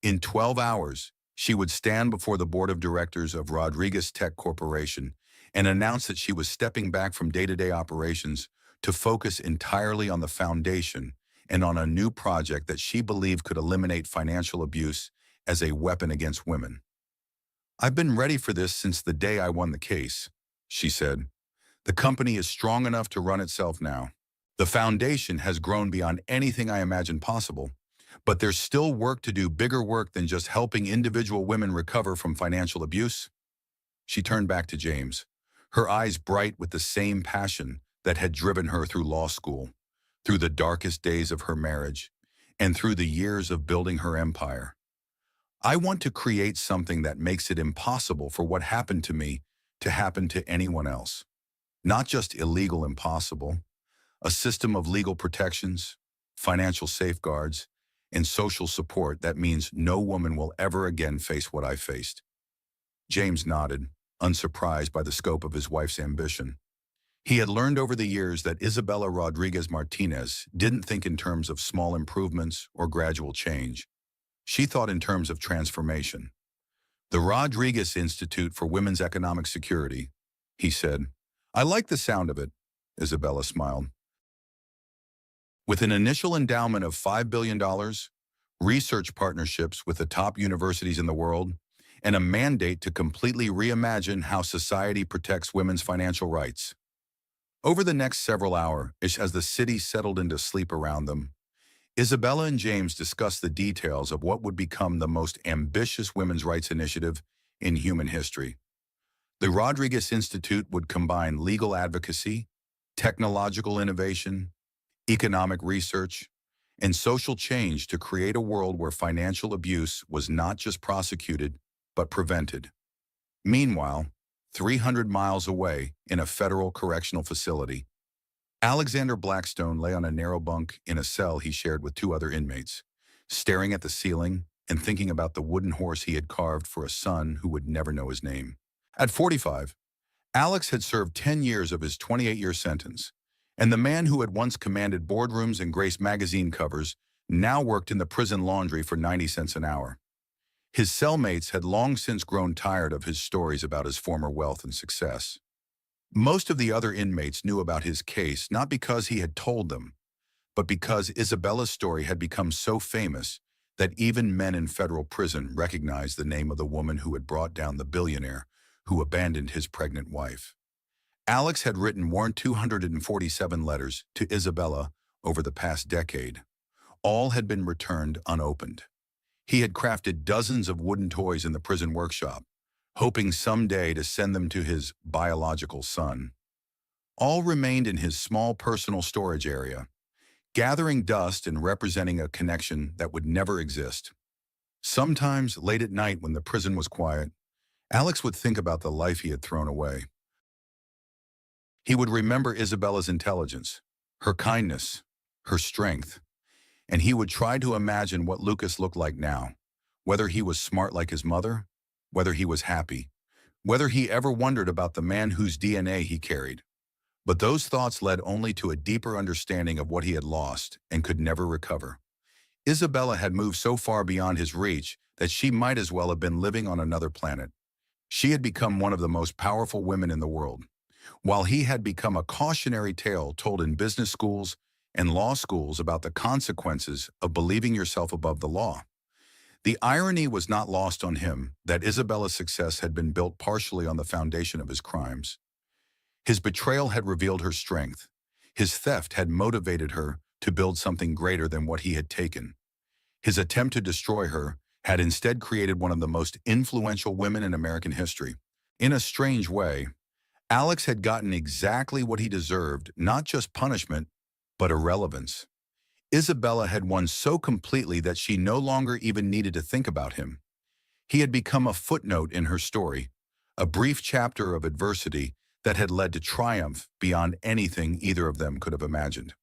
In 12 hours, she would stand before the board of directors of Rodriguez Tech Corporation and announce that she was stepping back from day-to-day operations to focus entirely on the foundation and on a new project that she believed could eliminate financial abuse as a weapon against women. "I've been ready for this since the day I won the case," she said. "The company is strong enough to run itself now. The foundation has grown beyond anything I imagined possible, but there's still work to do, bigger work than just helping individual women recover from financial abuse." She turned back to James, her eyes bright with the same passion that had driven her through law school, through the darkest days of her marriage, and through the years of building her empire. "I want to create something that makes it impossible for what happened to me to happen to anyone else. Not just illegal impossible, a system of legal protections, financial safeguards, and social support that means no woman will ever again face what I faced." James nodded, unsurprised by the scope of his wife's ambition. He had learned over the years that Isabella Rodriguez Martinez didn't think in terms of small improvements or gradual change. She thought in terms of transformation. The Rodriguez Institute for Women's Economic Security, he said. I like the sound of it, Isabella smiled. With an initial endowment of $5 billion, research partnerships with the top universities in the world, and a mandate to completely reimagine how society protects women's financial rights. Over the next several hours, as the city settled into sleep around them, Isabella and James discussed the details of what would become the most ambitious women's rights initiative in human history. The Rodriguez Institute would combine legal advocacy, technological innovation, economic research, and social change to create a world where financial abuse was not just prosecuted, but prevented. Meanwhile, 300 miles away in a federal correctional facility, Alexander Blackstone lay on a narrow bunk in a cell he shared with two other inmates, staring at the ceiling and thinking about the wooden horse he had carved for a son who would never know his name. At 45, Alex had served 10 years of his 28-year sentence, and the man who had once commanded boardrooms and graced magazine covers now worked in the prison laundry for 90 cents an hour. His cellmates had long since grown tired of his stories about his former wealth and success. Most of the other inmates knew about his case not because he had told them, but because Isabella's story had become so famous that even men in federal prison recognized the name of the woman who had brought down the billionaire who abandoned his pregnant wife. Alex had written more than 247 letters to Isabella over the past decade. All had been returned unopened. He had crafted dozens of wooden toys in the prison workshop, hoping someday to send them to his biological son. All remained in his small personal storage area, gathering dust and representing a connection that would never exist. Sometimes, late at night when the prison was quiet, Alex would think about the life he had thrown away. He would remember Isabella's intelligence, her kindness, her strength, and he would try to imagine what Lucas looked like now, whether he was smart like his mother, whether he was happy, whether he ever wondered about the man whose DNA he carried. But those thoughts led only to a deeper understanding of what he had lost and could never recover. Isabella had moved so far beyond his reach that she might as well have been living on another planet. She had become one of the most powerful women in the world, while he had become a cautionary tale told in business schools and law schools about the consequences of believing yourself above the law. The irony was not lost on him that Isabella's success had been built partially on the foundation of his crimes. His betrayal had revealed her strength. His theft had motivated her to build something greater than what he had taken. His attempt to destroy her had instead created one of the most influential women in American history. In a strange way, Alex had gotten exactly what he deserved, not just punishment, but irrelevance. Isabella had won so completely that she no longer even needed to think about him. He had become a footnote in her story, a brief chapter of adversity that had led to triumph beyond anything either of them could have imagined.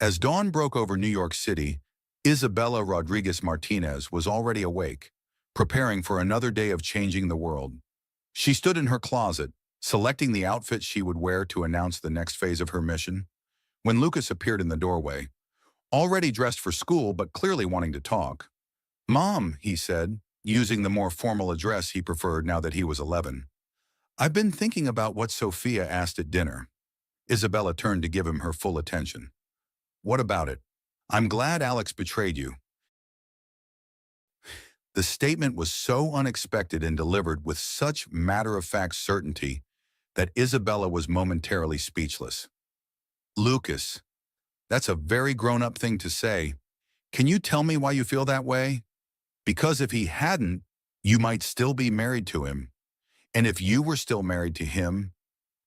As dawn broke over New York City, Isabella Rodriguez Martinez was already awake, preparing for another day of changing the world. She stood in her closet, selecting the outfit she would wear to announce the next phase of her mission, when Lucas appeared in the doorway, already dressed for school but clearly wanting to talk. "Mom," he said, using the more formal address he preferred now that he was 11. "I've been thinking about what Sophia asked at dinner." Isabella turned to give him her full attention. "What about it?" "I'm glad Alex betrayed you." The statement was so unexpected and delivered with such matter-of-fact certainty that Isabella was momentarily speechless. "Lucas, that's a very grown-up thing to say. Can you tell me why you feel that way? Because if he hadn't, you might still be married to him. And if you were still married to him,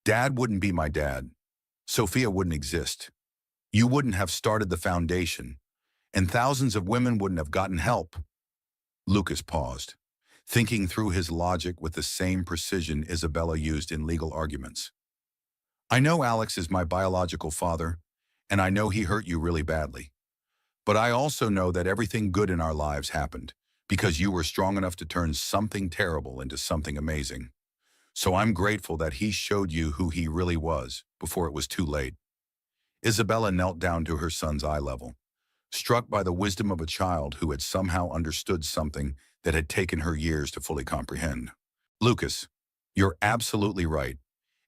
Dad wouldn't be my dad. Sophia wouldn't exist. You wouldn't have started the foundation, and thousands of women wouldn't have gotten help." Lucas paused, thinking through his logic with the same precision Isabella used in legal arguments. "I know Alex is my biological father, and I know he hurt you really badly. But I also know that everything good in our lives happened because you were strong enough to turn something terrible into something amazing. So I'm grateful that he showed you who he really was before it was too late. Isabella knelt down to her son's eye level, struck by the wisdom of a child who had somehow understood something that had taken her years to fully comprehend. Lucas, you're absolutely right.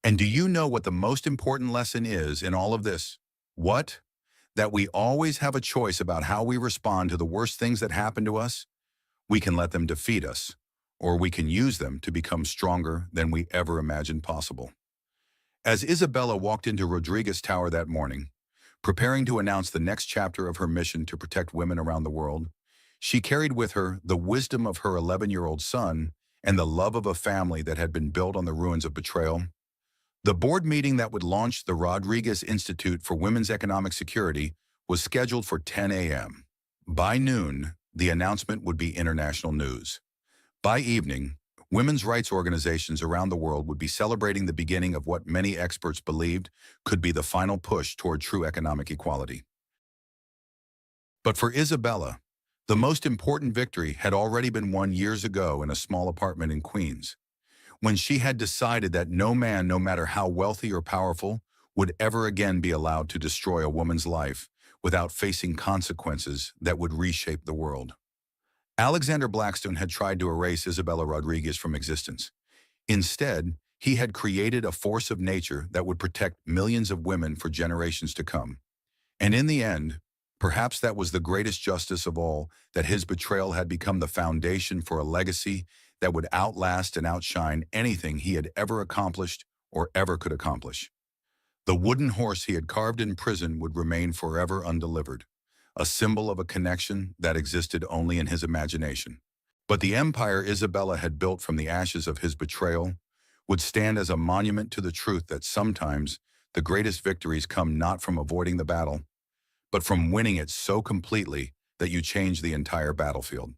And do you know what the most important lesson is in all of this? What? That we always have a choice about how we respond to the worst things that happen to us. We can let them defeat us, or we can use them to become stronger than we ever imagined possible. As Isabella walked into Rodriguez Tower that morning, preparing to announce the next chapter of her mission to protect women around the world, she carried with her the wisdom of her 11-year-old son and the love of a family that had been built on the ruins of betrayal. The board meeting that would launch the Rodriguez Institute for Women's Economic Security was scheduled for 10 a.m. By noon, the announcement would be international news. By evening, women's rights organizations around the world would be celebrating the beginning of what many experts believed could be the final push toward true economic equality. But for Isabella, the most important victory had already been won years ago in a small apartment in Queens, when she had decided that no man, no matter how wealthy or powerful, would ever again be allowed to destroy a woman's life without facing consequences that would reshape the world. Alexander Blackstone had tried to erase Isabella Rodriguez from existence. Instead, he had created a force of nature that would protect millions of women for generations to come. And in the end, perhaps that was the greatest justice of all, that his betrayal had become the foundation for a legacy that would outlast and outshine anything he had ever accomplished or ever could accomplish. The wooden horse he had carved in prison would remain forever undelivered, a symbol of a connection that existed only in his imagination. But the empire Isabella had built from the ashes of his betrayal would stand as a monument to the truth that sometimes the greatest victories come not from avoiding the battle, but from winning it so completely that you change the entire battlefield.